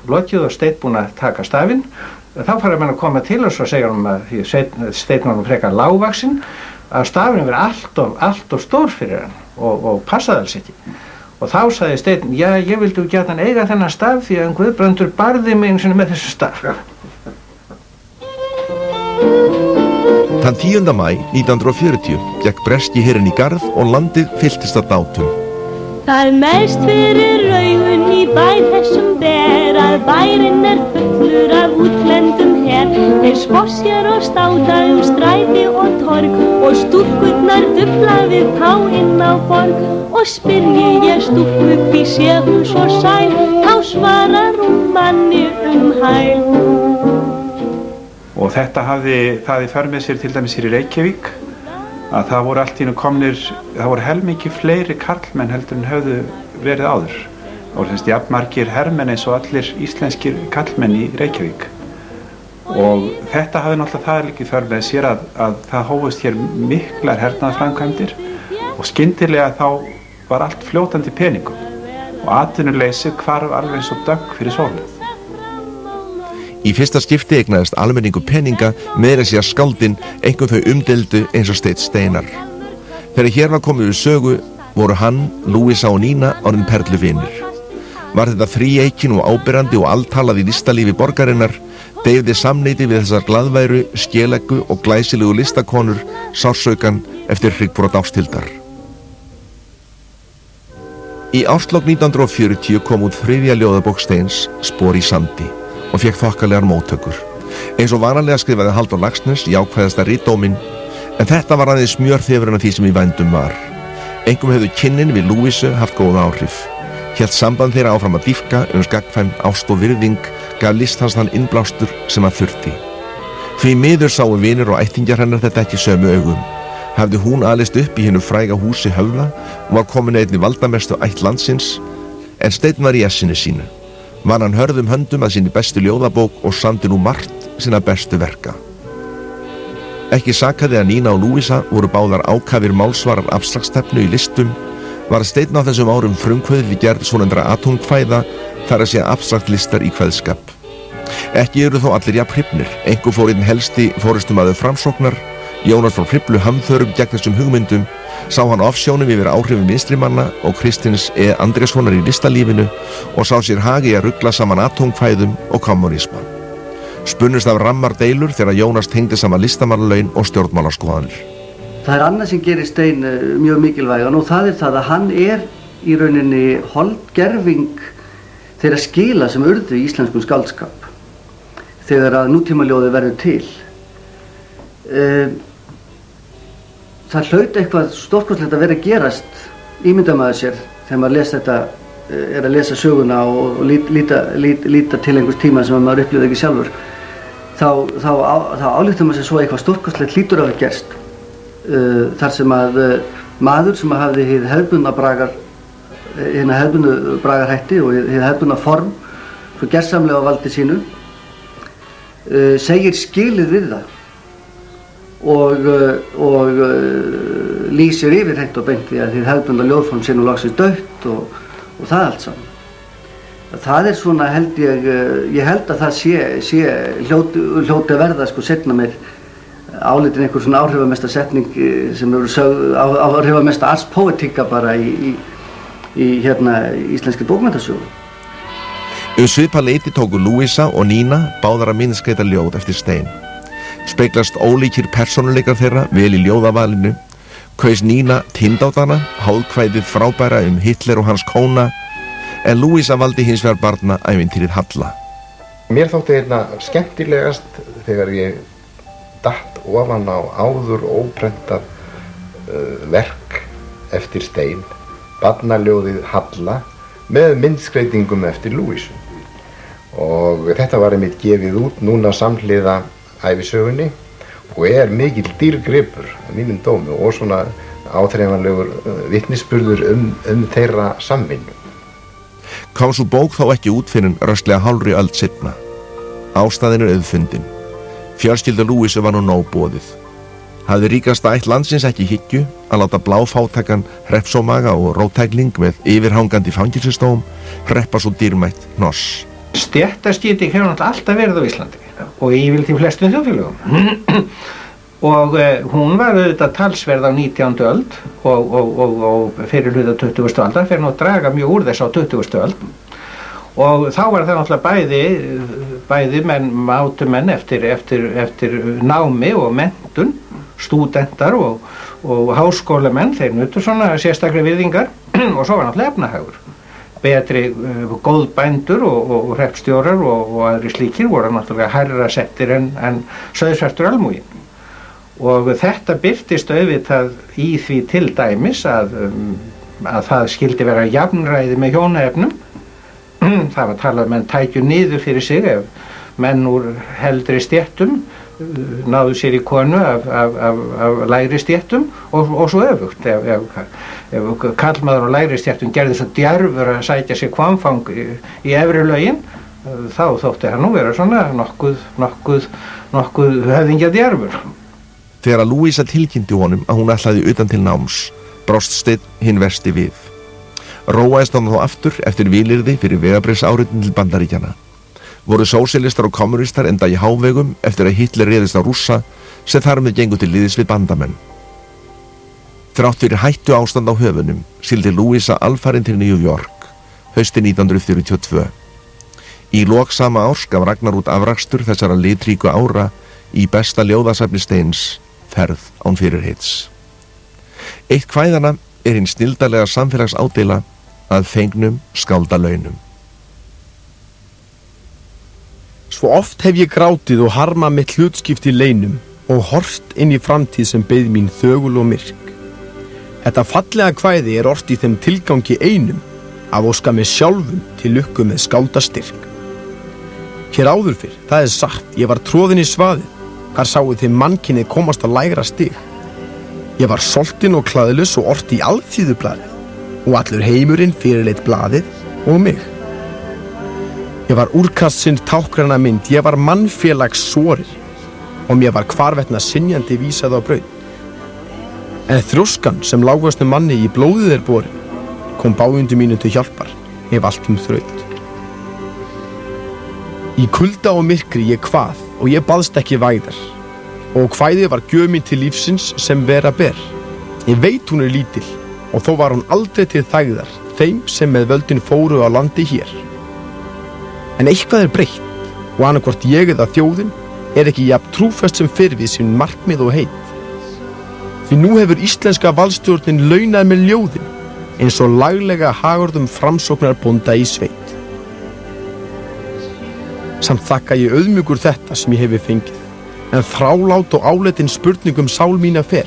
lokið og Steinn búinn að taka stafinn, þá fara menn að koma til og svo segja hann að Steinn var frekar lágvaxinn, að stafinn verið allt of stór fyrir hann og passaði alls ekki. Og þá sagði Steinn, já, ég vildi gjarnan eiga þennan staf því að Guðbrandur barði mig einu sinni með þessu staf. Þann 10. maí 1940 gekk breski herinn í garð og landið fylltist af dátum. Það mest fyrir augun í bæ þessum ber að bærinn fullur af útlendum her. Þeir spossjar og státa stræti og torg og stúlkurnar dufla við tá inn á borg. Og spyrji ég stúlku hví sé hún svo sæl, þá svarar hún manni hæl. Og þetta hafði það í för með sér til dæmis hér í Reykjavík að það voru allt í einu komnir, það voru helmikið fleiri karlmenn heldur en höfðu verið áður. Það voru jafnmargir hermenn eins og allir íslenskir karlmenn í Reykjavík. Og þetta hafði náttúrulega það líka í för með sér að það hófust hér miklar hernaðarframkvæmdir og skyndilega þá var allt fljótandi peningum og atvinnuleysið hvarf alveg eins og dögg fyrir sólu. Í fyrsta skipti eignaðist almenningu peninga meira sér skáldin, einhver þau umdeldu eins og Steinn Steinar. Þegar hér var komið við sögu voru hann, Lúísa og Nína orðin perluvinir. Var þetta þríeykin og áberandi og alltalað í listalífi borgarinnar, deyfði samneyti við þessar glaðværu, skeleggu og glæsilegu listakonur sársaukan eftir hryggbrot ástildar. Í árslok 1940 kom út 3. ljóðabók Steins, Spor í sandi, og fékk þokkalegar móttökur. Eins og vanalega skrifaði Halldór Laxness jákvæðasta ritdóminn, en þetta var aðeins smjörþefurinn af því sem í vændum var. Einkum hefðu kynnin við Lúísu haft góð áhrif. Hélt samband þeirra áfram að dýpka gagnkvæm ást og virðing, gaf list hans þann innblástur sem hann þurfti. Því miður sáu vinir og ættingjar hennar þetta ekki sömu augum. Hafði hún alist upp í hinu fræga húsi Höfða og var komin einni valdamestu ætt landsins, en Steinn var í essinu sínu. Var hann hörðum höndum að sinni bestu ljóðabók og samdi nú margt sinna bestu verka. Ekki sakaði að Nína og Lúísa voru báðar ákafir málsvarar abstraktstefnu í listum, var Steinn á þessum árum frumkvöðl í gerð svonefndra atómkvæða, þar að segja abstrakt listar í kveðskap. Ekki eru þó allir jafn hrifnir, einkum fór einn helsti forystumaður Framsóknar, Jónas frá Hriflu hamþörum gegn þessum hugmyndum, sá hann ofsjónum yfir áhrifum vinstrimanna og Kristins E. Andréssonar í listalífinu og sá sér hag í að rugla saman atómkvæðum og kommunisma. Spunnust af rammar deilur þegar Jónas tengdi saman listamannalaun og stjórnmálaskoðanir. Það er annað sem gerir Stein mjög mikilvægan og það er það að hann er í rauninni holdgerving þeirra skila sem urðu í íslenskum skáldskap þegar að nútímaljóði verður til. Það hlaut eitthvað stórkostlegt að vera að gerast, ímynda maður sér þegar maður les þetta, er að lesa söguna og líta til einhvers tíma sem maður upplifði ekki sjálfur, þá álíktar maður sér svo eitthvað stórkostlegt hlýtur að hafa gerst. Þar sem að maður sem hafði hið hefðbundna bragarhætti og hið hefðbundna form svo gersamlega á valdi sínu segir skilið við það og lýsir yfir hreint og beint því að hið hefðbundna ljóðform sé nú loksins dautt og það allt saman. Það er svona ég held að það sé hljóti að verða sko seinna meir álitin einhver svona áhrifamesta setning sem eru sögð áhrifamesta artspoetika bara í íslenski bókmenntasögu. Svipað leyti tóku Louisa og Nína báðar að myndskreyta ljóð eftir Stein. Speglast ólíkir persónuleikar þeirra vel í ljóðavalinu, kaus Nína Tindátana, hálfkvæðið frábæra Hitler og hans kóna, en Louisa valdi hins vegar barna ævintýrið Halla. Mér þótti skemmtilegast þegar ég datt ofan á áður óprentað verk eftir Stein, barnaljóðið Halla, með myndskreytingum eftir Louisu. Og þetta var einmitt gefið út núna samhliða ævisögunni og er mikill dýrgripur að mínum dómi og svona áþreifanlegur vitnisburður þeirra samvinnu. Kom svo bók þá ekki út fyrir rösklega hálfri öld seinna. Ástæðin er auðfundin. Fjölskyldu Louisu var nú nóg boðið. Hafði ríkasta ætt landsins ekki hyggju að láta bláfátakan hreppsómaga og róttækling með yfirhangandi fangelsistóm hreppa svo dýrmætt hnoss. Stéttaskipting hefur náttúrulega alltaf verið á Íslandi og yfirleitt í flestum þjóðfélögum. Og hún var auðvitað talsverð á 19. öld og fyrir hluta 20. aldar, fyrir nú að draga mjög úr þess á 20. öld. Og þá var það náttúrulega bæði mátumenn eftir námi og menntun, stúdentar og háskólamenn, þeir nutu svona sérstaklega virðingar og svo var náttúrulega efnahagur. Betri góðbændur og hreppstjórar og aðri slíkir voru náttúrulega hærra settir en sauðsvartur almúginn. Og þetta birtist auðvitað í því til dæmis að það skildi vera jafnræði með hjónaefnum. Það var talað um menn tækju niður fyrir sig ef menn úr heldri stéttum náðu sér í konu af lægri stéttum og svo öfugt. Ef karlmaður á lægri stéttum gerði svo djarfur að sækja sér kvanfang í efri lögin, þá þótti hann nú vera svona nokkuð höfðingja djarfur. Þegar að Louisa tilkynnti honum að hún ætlaði utan til náms, brást Steinn hinn versti við. Róaðist hann þó aftur eftir vilyrði fyrir vegabréfsáritun til Bandaríkjanna. Voru sósíalistar og kommunistar enda í hávegum eftir að Hitler réðist á Rússa sem þar með gengu til liðs við bandamenn. Þrátt fyrir hættu ástand á höfunum sigldi Louisa alfarinn til New York haustið 1942. Í lok sama árs gaf Ragnar út afrakstur þessara litríku ára í besta ljóðasafni Steins, Ferð án fyrirheits. Eitt kvæðana er hinn snilldarlega samfélagsádela að fengnum skáldalaunum. Svo oft hef ég grátið og harma mitt hlutskipti leinum og horft inn í framtíð sem beið mín þögul og myrk. Þetta fallega kvæði er ort í þeim tilgangi einum að óska mig sjálfum til lukku með skáldastyrk. Hér áður fyrr, það er satt, ég var troðin í svaðið, hvar sáu þið mannkynið komast á lægra stig. Ég var soltin og klæðlaus og ort í Alþýðublaðið og allur heimurinn fyrirleit blaðið og mig. Ég var úrkastsins tákgræna mynd, ég var mannfélags sorir og mér var hvarvetna synjandi vísað á braut. En þrjóskan sem lágvöxnum manni í blóðið er borin kom báðundum mínum til hjálpar ef allt þraut. Í kulda og myrkri ég kvað og ég baðst ekki væðar og kvæðið var gjöf mín til lífsins sem vera ber. Ég veit hún lítil og þó var hún aldrei til þægðar þeim sem með völdin fóru á landi hér. En eitthvað breytt og annarkvort ég eða þjóðin ekki jafn trúfest sem fyrr við sín markmið og heit. Því nú hefur íslenska valdstjórnin launað með ljóðin eins og laglega hagorðum framsóknarbónda í sveit. Samt þakka ég auðmjúkur þetta sem ég hefi fengið, en þrálát og áleitin spurningum sál mína fer.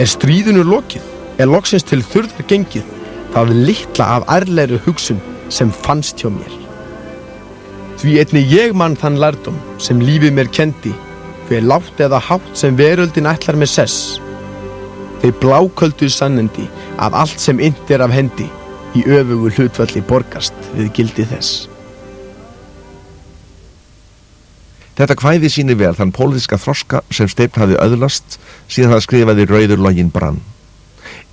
Stríðinu lokið, loksins til þurrðar gengið, það litla af ærlegri hugsun sem fannst hjá mér. Því einnig ég mann þann lærdóm sem lífið mér kendi, hver látt eða hátt sem veröldin ætlar með sess. Þeir bláköldu sannindi að allt sem innt af hendi í öfugu hlutfalli borgast við gildi þess. Þetta kvæði sýnir vel þann pólitíska þroska sem Steinn hafði öðlast síðan það skrifaði Rauður loginn brann.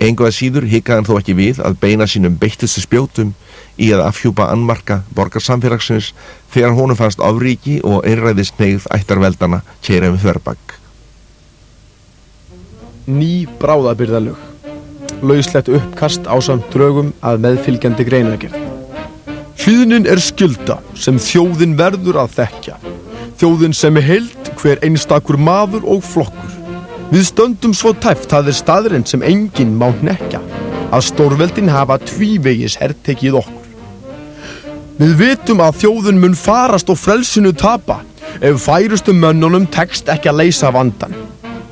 Engu að síður hikaði hann þó ekki við að beina sínum beittustu spjótum í að afhjúpa annmarka borgarsamfélagsins þegar honum fannst ofríki og einræðishneigð ættarveldana keyra þverbak. Ný bráðabirgðalög. Lauslegt uppkast ásamt drögum að meðfylgjandi greinargerð. Hlýðnin skylda sem þjóðin verður að þekkja. Þjóðin sem heild hver einstakur maður og flokkur. Við stöndum svo tæft það staðurinn sem enginn má hnekkja, að stórveldin hafa tvívegis hertekið okkur. Við vitum að þjóðin mun farast og frelsinu tapa, ef færustu mönnunum tekst ekki að leysa vandan.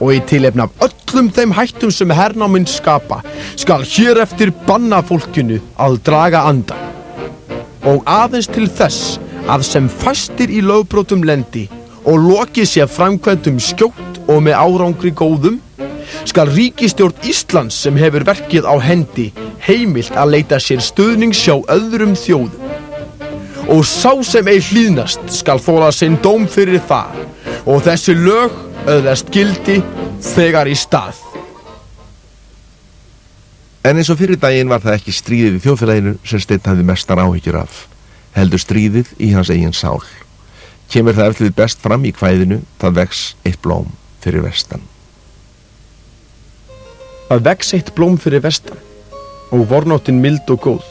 Og í tilefni af öllum þeim hættum sem hernáminn skapa, skal hér eftir banna fólkinu að draga andan. Og aðeins til þess, að sem fastir í lögbrotum lendi og lokið sér framkvæmdum skjótt og með árangri góðum, skal ríkisstjórn Íslands sem hefur verkið á hendi heimilt að leita sér stuðnings hjá öðrum þjóðum. Og sá sem ei hlýðnast skal þola sinn dóm fyrir það og þessi lög öðlast gildi þegar í stað. En eins og fyrir daginn var það ekki stríðið í þjóðfélaginu sem Steinn hafði mestar áhyggjur af, heldur stríðið í hans eigin sál. Kemur það eftir best fram í kvæðinu Það vex eitt blóm fyrir vestan. Það vex eitt blóm fyrir vestan og vornóttin mild og góð,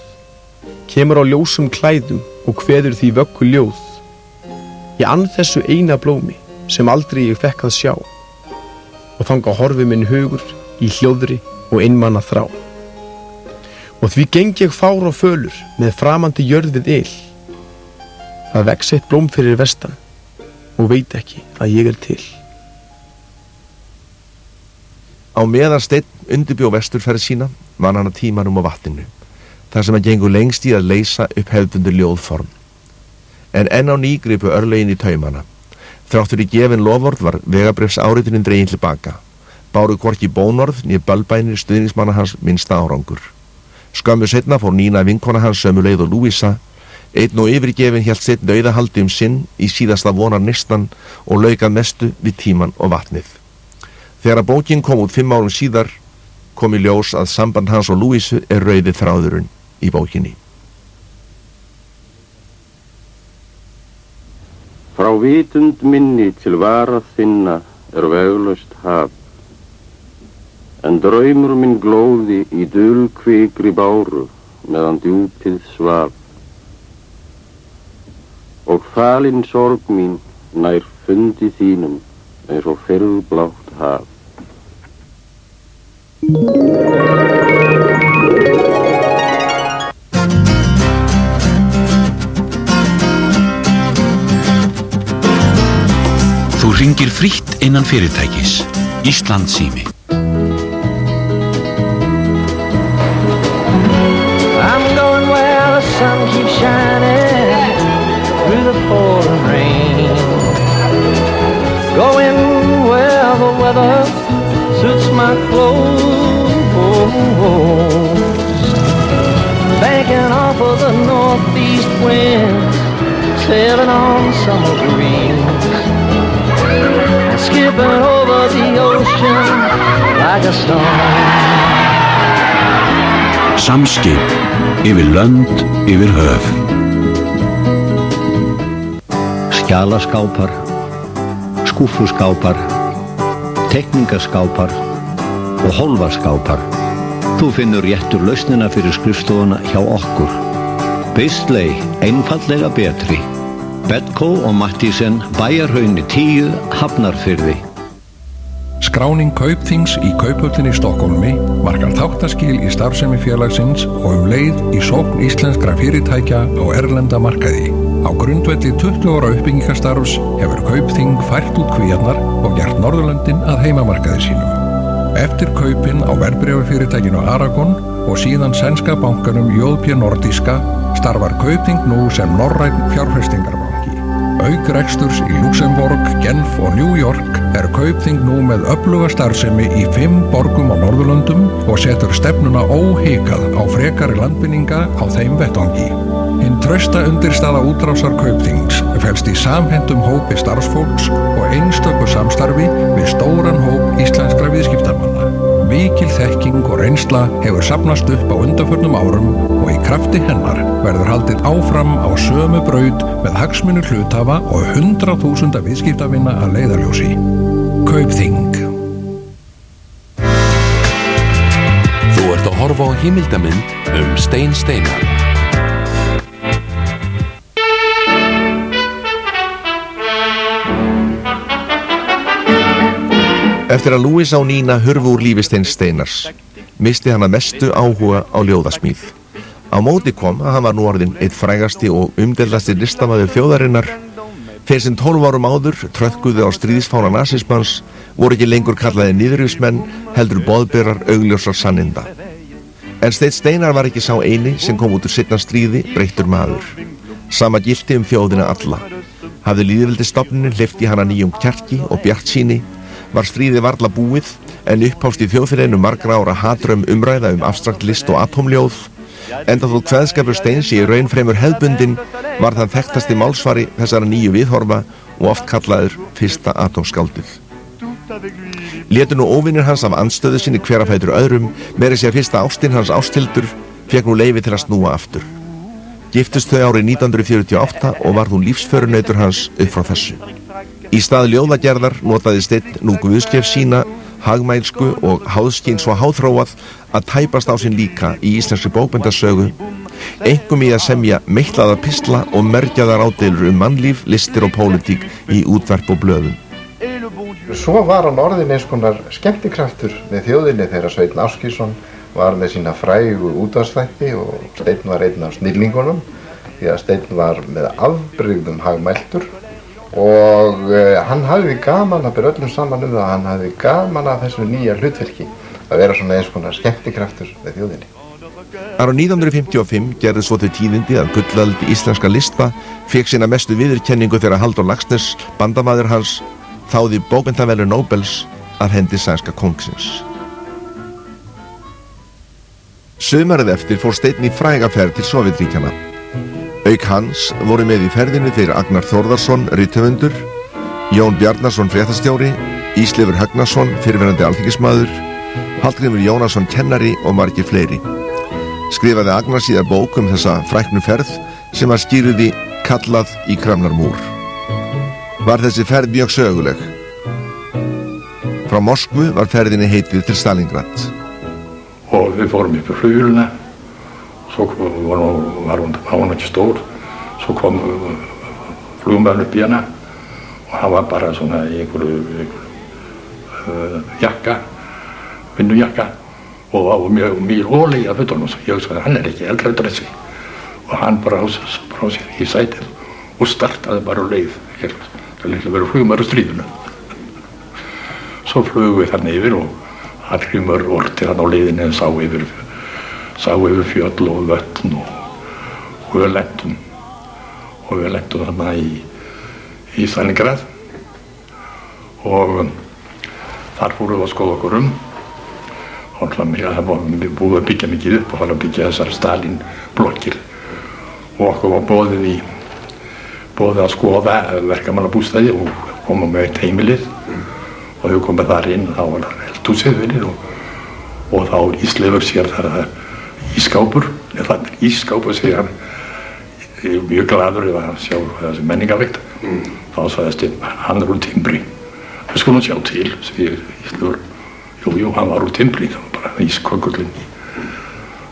kemur á ljósum klæðum og kveður því vöggu ljóð. Ég ann þessu eina blómi sem aldrei ég fekk að sjá og þanga horfi minn hugur í hljóðri og einmanna þrá. Og því geng ég fár og fölur með framandi jörð við il. Það vex eitt blóm fyrir vestan og veit ekki að ég til. Á meðan Steinn undirbjó vesturferð sína vann hann að tímanum á vatninu, þar sem hann gengur lengst í að leysa upp hefðbundur ljóðform. En enn á ný gripu örlögin í taumana. Þrátt fyrir gefin loforð var vegabréfsáritunin dregin til baka. Báru hvorki bónorð né bölbænir stuðningsmanna hans minnsta árangur. Skömmu seinna fór Nína vinkona hans sömu leið og Lúísa. Einn og yfirgefin hélt Steinn dauðahaldi sinn í síðasta vonar neyslan og lauk að mestu við tíman og vatnið. Þegar að bókin kom út 5 árum síðar kom í ljós að samband hans og Lúísu rauði þráðurinn í bókinni. Frá vitund minni til vara þinna veglaust haf, en draumur minn glóði í dulkvikri báru meðan djúpið svaf. Og falin sorg mín nær fundi þínum eins og fyrrblátt haf. Þú hringir frítt innan fyrirtækis. Íslandssími. I'm going where the sun keeps shining through the pouring rain. Going where the weather suits my clothes. Banking off of the northeast winds, sailing on summer breeze, skipping over the ocean like a stone. Samskip, yfir lönd, yfir höf. Skjalaskápar, skúffuskápar, teikningaskápar og hólfaskápar. Þú finnur réttur lausnina fyrir skrifstofuna hjá okkur. Beistley, einfallega betri. Betko og Mattísen, Bæjarhrauni 10, Hafnarfirði. Skráning Kaupþings í Kauphöllinni í Stokkhólmi markar þáttaskil í starfsemi félagsins og leið í sókn íslenskra fyrirtækja á erlenda markaði. Á grundvelli 20 ára uppbyggingastarfs hefur Kaupþing fært út kvíarnar og gert Norðurlöndin að heimamarkaði sínum. Eftir kaupin á verðbréfafyrirtækinu Aragon og síðan sænska bankanum JP Nordiska starfar Kaupþing nú sem norrænn fjárfestingarbanki. Auk reksturs í Luxemborg, Genf og New York Kaupþing nú með öfluga starfsemi í 5 borgum á Norðurlöndum og setur stefnuna óhikað á frekari landvinninga á þeim vettvangi. Hinn trausta undirstaða útrásar Kaupþings felst í samhentum hópi starfsfólks og einstöku samstarfi við stóran hóp íslenskra viðskiptamanna. Mikil þekking og reynsla hefur safnast upp á undanförnum árum og í krafti hennar verður haldið áfram á sömu braut með hagsmuni hluthafa og 100.000 viðskiptavina að leiðarljósi. Kaupþing. Þú ert að horfa á heimildamynd Stein Steinar. Eftir að Louisa og Nína hurfu úr lífi Steins Steinars, misti hann að mestu áhuga á ljóðasmíð. Á móti kom að hann var nú orðinn einn frægasti og umdeildasti listamaður þjóðarinnar. Þeir sem 12 árum áður tröðkuðu á stríðsfána nasismans voru ekki lengur kallaði niðurrifsmenn, heldur boðberar augljósar sanninda. En Steinn Steinar var ekki sá eini sem kom út úr seinna stríði breyttur maður. Sama gilti þjóðina alla. Hafði lýðveldisstofnunin hleypt í hana nýjum kjarki og bjartsýni, var stríðið varla búið en upphófst í þjóðfélaginu margra ára hatrömm umræða abstrakt list og atómljóð, enda þótt kveðskapur Steins í raun fremur hefðbundinn var þann þekktasti málsvari þessara nýju viðhorfa og oft kallaður fyrsta atómskáldið. Létu nú óvinir hans af andstöðu sinni hver af fætur öðrum, meira sér fyrsta ástin hans Ásthildur fékk nú leyfi til að snúa aftur. Giftust þau árið 1948 og varð hún lífsförunautur hans upp frá þessu. Í stað ljóðagerðar notaði Steinn nú guðsgjöf sína, hagmælsku og háðskinn svo háþróað að tæpast á sinn líka í íslenskri bókmenntasögu, einkum í að semja meiklaða pistla og mergjaðar ádeilur mannlíf, listir og pólitík í útvarp og blöðum. Svo var hann orðinn eins konar skemmtikraftur með þjóðinni þegar Sveinn Ásgeirsson var með sína frægu útvarpsþætti og Steinn var einn af snillingunum því að Steinn var með afbrigðum hagmæltur og hann hafði gaman að bera öllum saman það að hann hafði gaman af þessu nýja hlutverki að vera svona eins konar skemmtikraftur með þjóðinni. Árið 1955 gerði svo þau tíðindi að gullöld íslenska lista fékk sína mestu viðurkenningu þegar Halldór Laxness, bandamaður hans, þáði bókmenntaverðlaun Nóbels af hendi sænska kóngsins. Sumarið eftir fór Steinn í fræga ferð til Sovétríkjanna. Auk hans voru með í ferðinni þeir Agnar Þórðarsson, rithöfundur, Jón Bjarnason, fréttastjóri, Ísleifur Högnason, fyrrverandi alþingismaður, Hallgrímur Jónasson, kennari og margir fleiri. Skrifaði Agnar síðar bók þessa fræknu ferð sem að skýrði Kallað í Kremlarmúr. Var þessi ferð mjög söguleg. Frá Moskvu var ferðinni heitið til Stalingrad. Og við fórum upp í flugvélina. Svo var hún ekki stór, svo kom flugmaður upp í hana og hann var bara svona í einhverju jakka, vinnujakka og mjög róleg af fötunum. Ég sagði, hann ekki eldri en þessi og hann bara frá sér í sætið og startaði bara á leið hér, það líklega verið flugmaður á stríðinu. Svo flugum við þarna yfir og Hallgrímur orti hann á leiðinu en sá yfir fjöll og vötn og við lentum þarna í Stalingrad og þar fórum við að skoða okkur og það var búið að byggja mikið upp og fara að byggja þessar Stalin-blokkir og okkur var boðið að skoða verkamannabústaði og koma með eitt heimilið og þegar við komum þar inn þá var það eldhúsið fyrir og þá Ísleifur sér þar að ísskápur, segir hann. Ég er mjög gladur að sjá þessi menningarveikt. Þá sagði Steinn, hann úr timbri. Við skulum sjá til, segir Íslur. Jú, hann var úr timbri, það var bara ískökullin.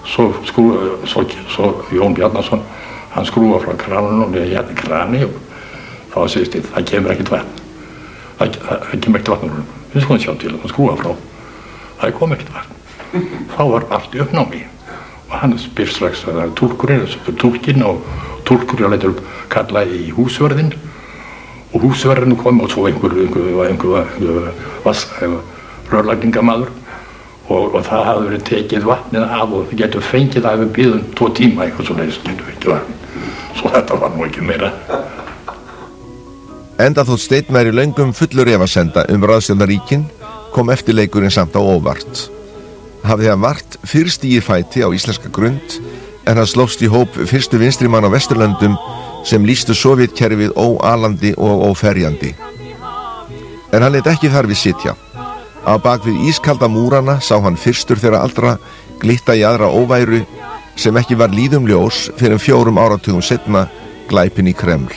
Svo Jón Bjarnason, hann skrúfa frá kranunum og hérna krani og þá segir Steinn, það kemur ekkert vatn. Það kemur ekkert vatn úr honum. Við skulum sjá til, hann skrúfa frá. Það kom ekkert vatn. Þá var allt í uppnámi. Og hann spyr strax að það er túlkinn og túlkurinn lætur kalla í húsvörðinn og húsvörðinn kom og svo einhver rörlækningamaður og það hafði verið tekið vatnið af og þið getur fengið það við biðum 2 tíma eitthvað svo leiðis getur fengið vatn. Svo þetta var nú ekki meira. Enda þótt Steinn væri löngum fullur efasemda ráðstjórnaríkin kom eftirleikurinn samt á óvart. Hafði hann vart fyrst í fæti á íslenska grund en hann slóst í hóp fyrstu vinstrimann á Vesturlöndum sem lýstu Sovétkerfið óalandi og óferjandi. En hann lét ekki þar við sitja. Á bak við ískalda múrana sá hann fyrstur þeirra allra glitta í aðra óværu sem ekki var líðum ljós fyrir 4 áratugum seinna glæpinn í Kreml.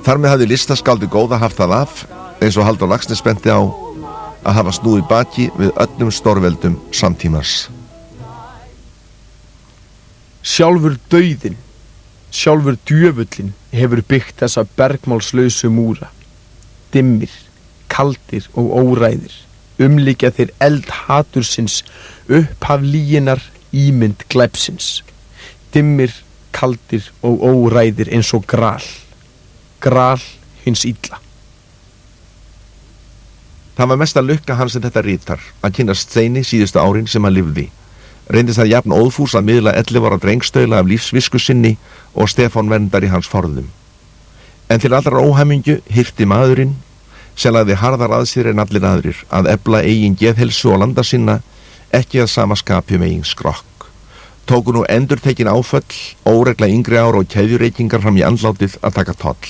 Þar með hafði listaskáldið góða haft það af, eins og Halldór Laxness benti á, að hafa snúið baki við öllum stórveldum samtímans. Sjálfur dauðinn, sjálfur djöfullinn hefur byggt þessa bergmálslausu múra. Dimmir, kaldir og óræðir, umlíkja þeir eld hatursins, upphaf lýginar, ímynd glæpsins. Dimmir, kaldir og óræðir eins og gral hins illa. Það var mesta lukka hans en þetta ritar að kynnast Steini síðustu árin sem hann lifði. Reyndist það jafn óðfús að miðla 11 ára drengstöðla af lífsvisku sinni og Stefán verndar í hans forðum. En til allra óhamingju hirti maðurinn, sem lagði harðar að sér en allir aðrir, að efla eigin geðhelsu og landa sinna, ekki að sama skapi eigin skrokk. Tóku nú endurtekin áföll, óregla yngri ár og keðjureykingar fram í andlátið að taka toll.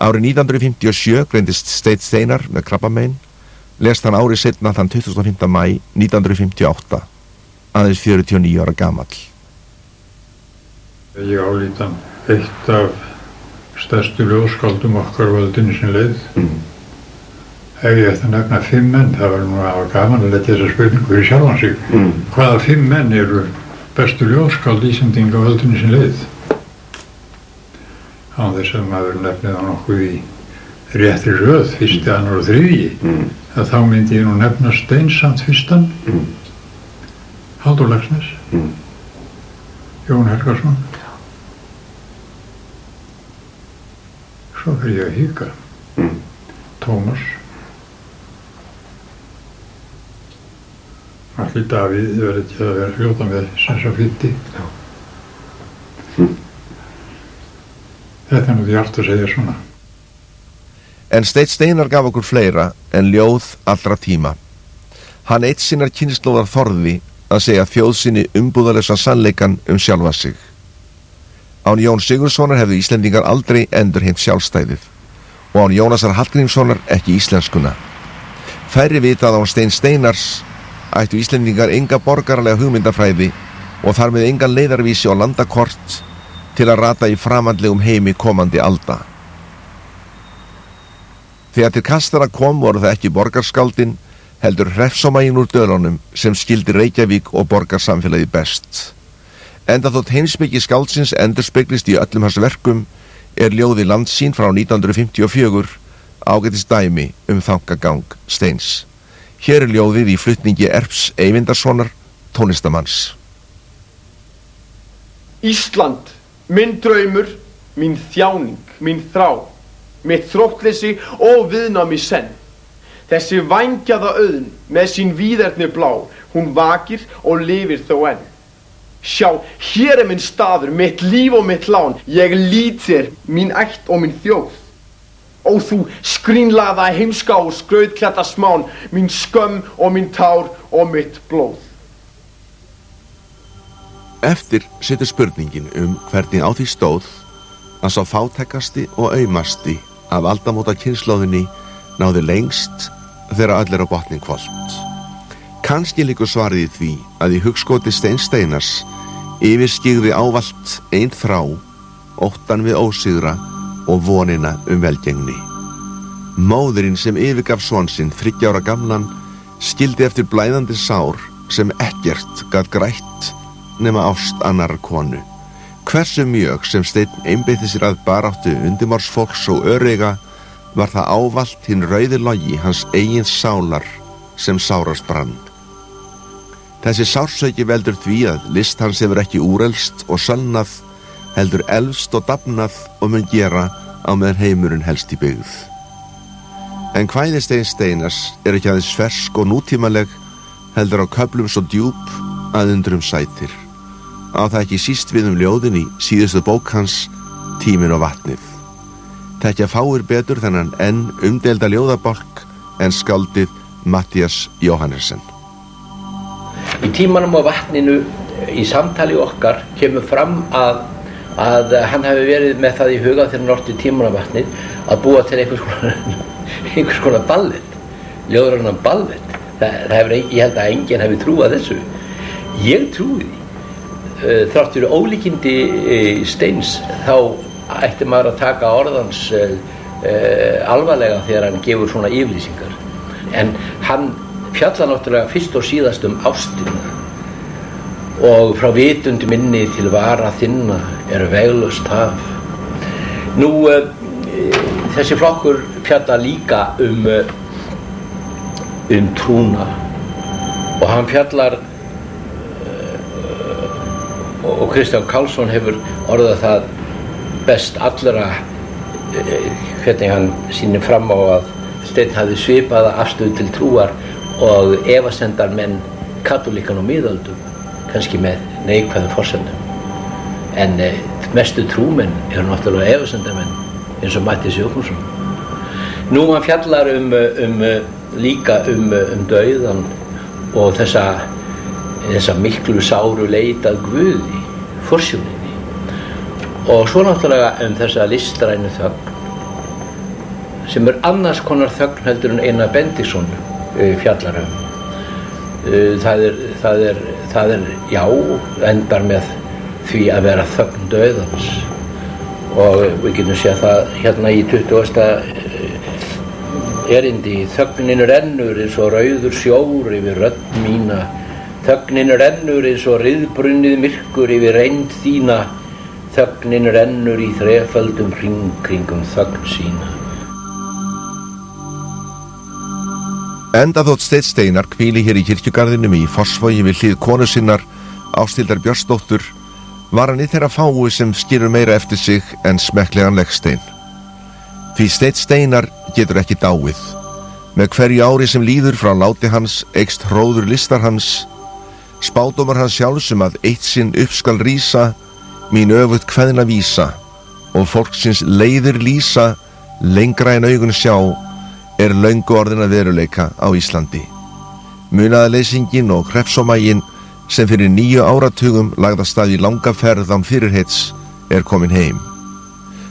Árið 1957 greindist Steinn Steinar með krabbamein, lést hann árið seinna þann 25. maí 1958, aðeins 49 ára gamall. Ég álít hann eitt af stærstu ljóðskáldum okkar völdinni sem leið. Ef ég ætti að nefna 5 menn, það var nú að hafa gaman að leggja þessa spurningu fyrir sjálfan sig. Hvaða 5 menn eru bestu ljóðskáld Íslendinga á völdinni sem leið? Án þess að maður nefnið á nokkuð í réttri röð, 1., 2. og 3. Að þá myndi ég nú nefna Stein samt 1. Halldór Laxness, Jón Helgason. Svo fyrir ég að hika. Tómas. Allir Davíð verður ekki að vera fljóta með sem svo flytti. Þetta nú því allt að segja svona. En Steinn Steinar gaf okkur fleira en ljóð allra tíma. Hann eitt sinnar kynslóðar þorði að segja þjóðsinni umbúðalösa sannleikan sjálfa sig. Án Jón Sigurðssonar hefðu Íslendingar aldrei endurheimt sjálfstæðið og án Jónasar Hallgrímssonar ekki íslenskuna. Færri vitað án Steinn Steinars ættu Íslendingar enga borgaralega hugmyndafræði og þar með engan leiðarvísi og landakort til að rata í framandlegum heimi komandi alda. Þegar til kastara kom voru það ekki borgarskáldin, heldur hreppsómaginn úr dölunum sem skildi Reykjavík og borgarsamfélagi best. Enda þótt heimspeki skáldsins endurspeglist í öllum hans verkum ljóði Landsýn frá 1954 ágætis dæmi þankagang Steins. Hér ljóðið í flutningi Erps Eyvindarssonar, tónlistamanns. Ísland, minn draumur, mín þjáning, mín þrá, mitt þróttleysi og viðnám í senn. Þessi vængjaða auðn með sín víðerni blá, hún vakir og lifir þó enn. Sjá, hér minn staður, mitt líf og mitt lán, ég lít þér, mín ætt og mín þjóð. Ó þú skrínlaða heimska og skrautkletta smán, mín skömm og mín tár og mitt blóð. Eftir situr spurningin hvernig á því stóð að sá fátækasti og aumasti af aldamóta kynslóðinni náði lengst þegar öll á botnin hvolft. Kannski liggur svarið í því að í hugskoti Steins Steinars yfirskyggði ávallt ein þrá, óttan við ósigra og vonina velgengni. Móðirinn sem yfirgaf son sinn 30 ára gamlan skildi eftir blæðandi sár sem ekkert gat grætt nema ást annar konu. Hversu mjög sem Steinn einbeitti sér að baráttu undirmársfólks og öreiga var það ávallt hinn rauði logi hans eigin sálar sem sárast brann. Þessi sársauki veldur því að list hans hefur ekki úrelst og sölnað, heldur elfst og dafnað og mun gera á meðan heimurinn helst í byggð. En kvæði Steins Steinars ekki aðeins fersk og nútímaleg, heldur á köflum svo djúp að undrum sætir. Á það ekki síst við ljóðin í síðustu bók hans, Tíminn og vatnið. Þekkja fáir betur þennan enn umdeilda ljóðabálk en skáldið Matthías Jóhannesson. Í Tímanum og vatninu, í samtali okkar, kemur fram að hann hafi verið með það í huga þegar hann orti Tímann og vatnið að búa til einhvers konar ballett, ljóðrænan ballett. Ég held að enginn hafi trúað þessu. Ég trúi því. Þrátt fyrir ólíkindi Steins þá ætti maður að taka orðans alvarlega þegar hann gefur svona yfirlýsingar. En hann fjallar náttúrulega fyrst og síðast ástina og frá vitund minni til vara þinna veglaust haf. Nú, þessi flokkur fjallar líka trúna og hann fjallar og Kristján Karlsson hefur orðað það best allra hvernig hann sýnir fram á að Steinn hafði svipaða afstöðu til trúar og efasemdar menn katólíkan og miðöldum, kannski með neikvæðum forsendum. En mestu trúmenn náttúrulega efasemdarmenn eins og Matthías Jochumsson. Nú hann fjallar líka dauðan og þessa miklu sáru leit að Guði, forsjóninni. Og svo náttúrulega þessa listrænu þögn sem annars konar þögn heldur en Einar Benediktsson fjallar það er já, endar með því að vera þögn dauðans og við getum séð það hérna í 20. erindi. Þögnin rennur eins og rauður sjór yfir rödd mína, þögnin rennur eins og ryðbrunnið myrkur yfir reynd þína, þögnin rennur í þreföldum hring kringum þögn sína. Enda þótt Steinn Steinar hvíli hér í kirkjugarðinum í Fossvogi við hlið konu sinnar, Ásthildar Björnsdóttur, var hann í þeirra fáu sem skilur meira eftir sig en smekklegan legstein. Því Steinn Steinar getur ekki dáið. Með hverju ári sem líður frá láti hans eykst hróður listar hans, spádómar hans sjálfs að eitt sinn upp skal rísa, mín öfugt kveðna vísa, og fólksins leiðir lýsa, lengra en augun sjá, löngu orðin að veruleika á Íslandi. Munaðarleysingin og hreppsómaginn sem fyrir 9 áratugum lagði af stað í langa ferð án fyrirheits komin heim.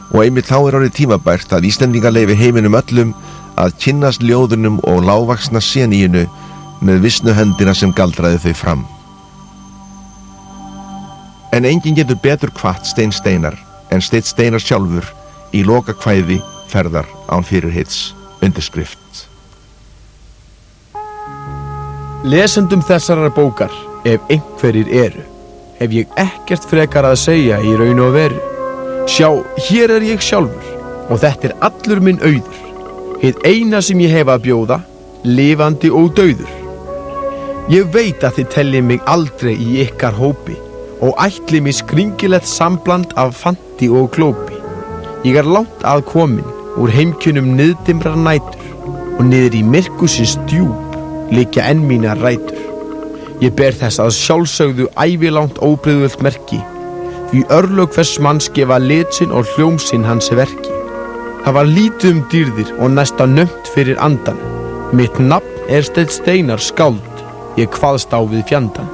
Og einmitt þá orðið tímabært að Íslendingar leyfi heiminum öllum að kynnast ljóðunum og lágvaxna seníinu með vissnu höndina sem galdraði þau fram. En enginn getur betur hvatt Stein Steinar en Steinn Steinar sjálfur í lokakvæði Ferðar án fyrirheits. Undirskrift. Lesendum þessarar bókar, ef einhverjir hef ég ekkert frekar að segja í raun og veru. Sjá, hér ég sjálfur og þetta allur minn auður, hið eina sem ég hef að bjóða, lifandi og dauður. Ég veit að þið tellið mig aldrei í ykkar hópi og ætli mig skringilegt sambland af fanti og klópi. Ég langt að komin úr heimkjunum niðdimrar nætur og niður í myrkusins djúp liggja enn mínar rætur. Ég ber þess að sjálfsögðu ævilangt óbrigðult merki, því örlög hvers manns gefa lit sinn og hljóm sinn hans verki. Það var lítið dýrðir og næsta nömt fyrir andan. Mitt nafn Steinn Steinar skáld, ég kvaðst á við fjandann.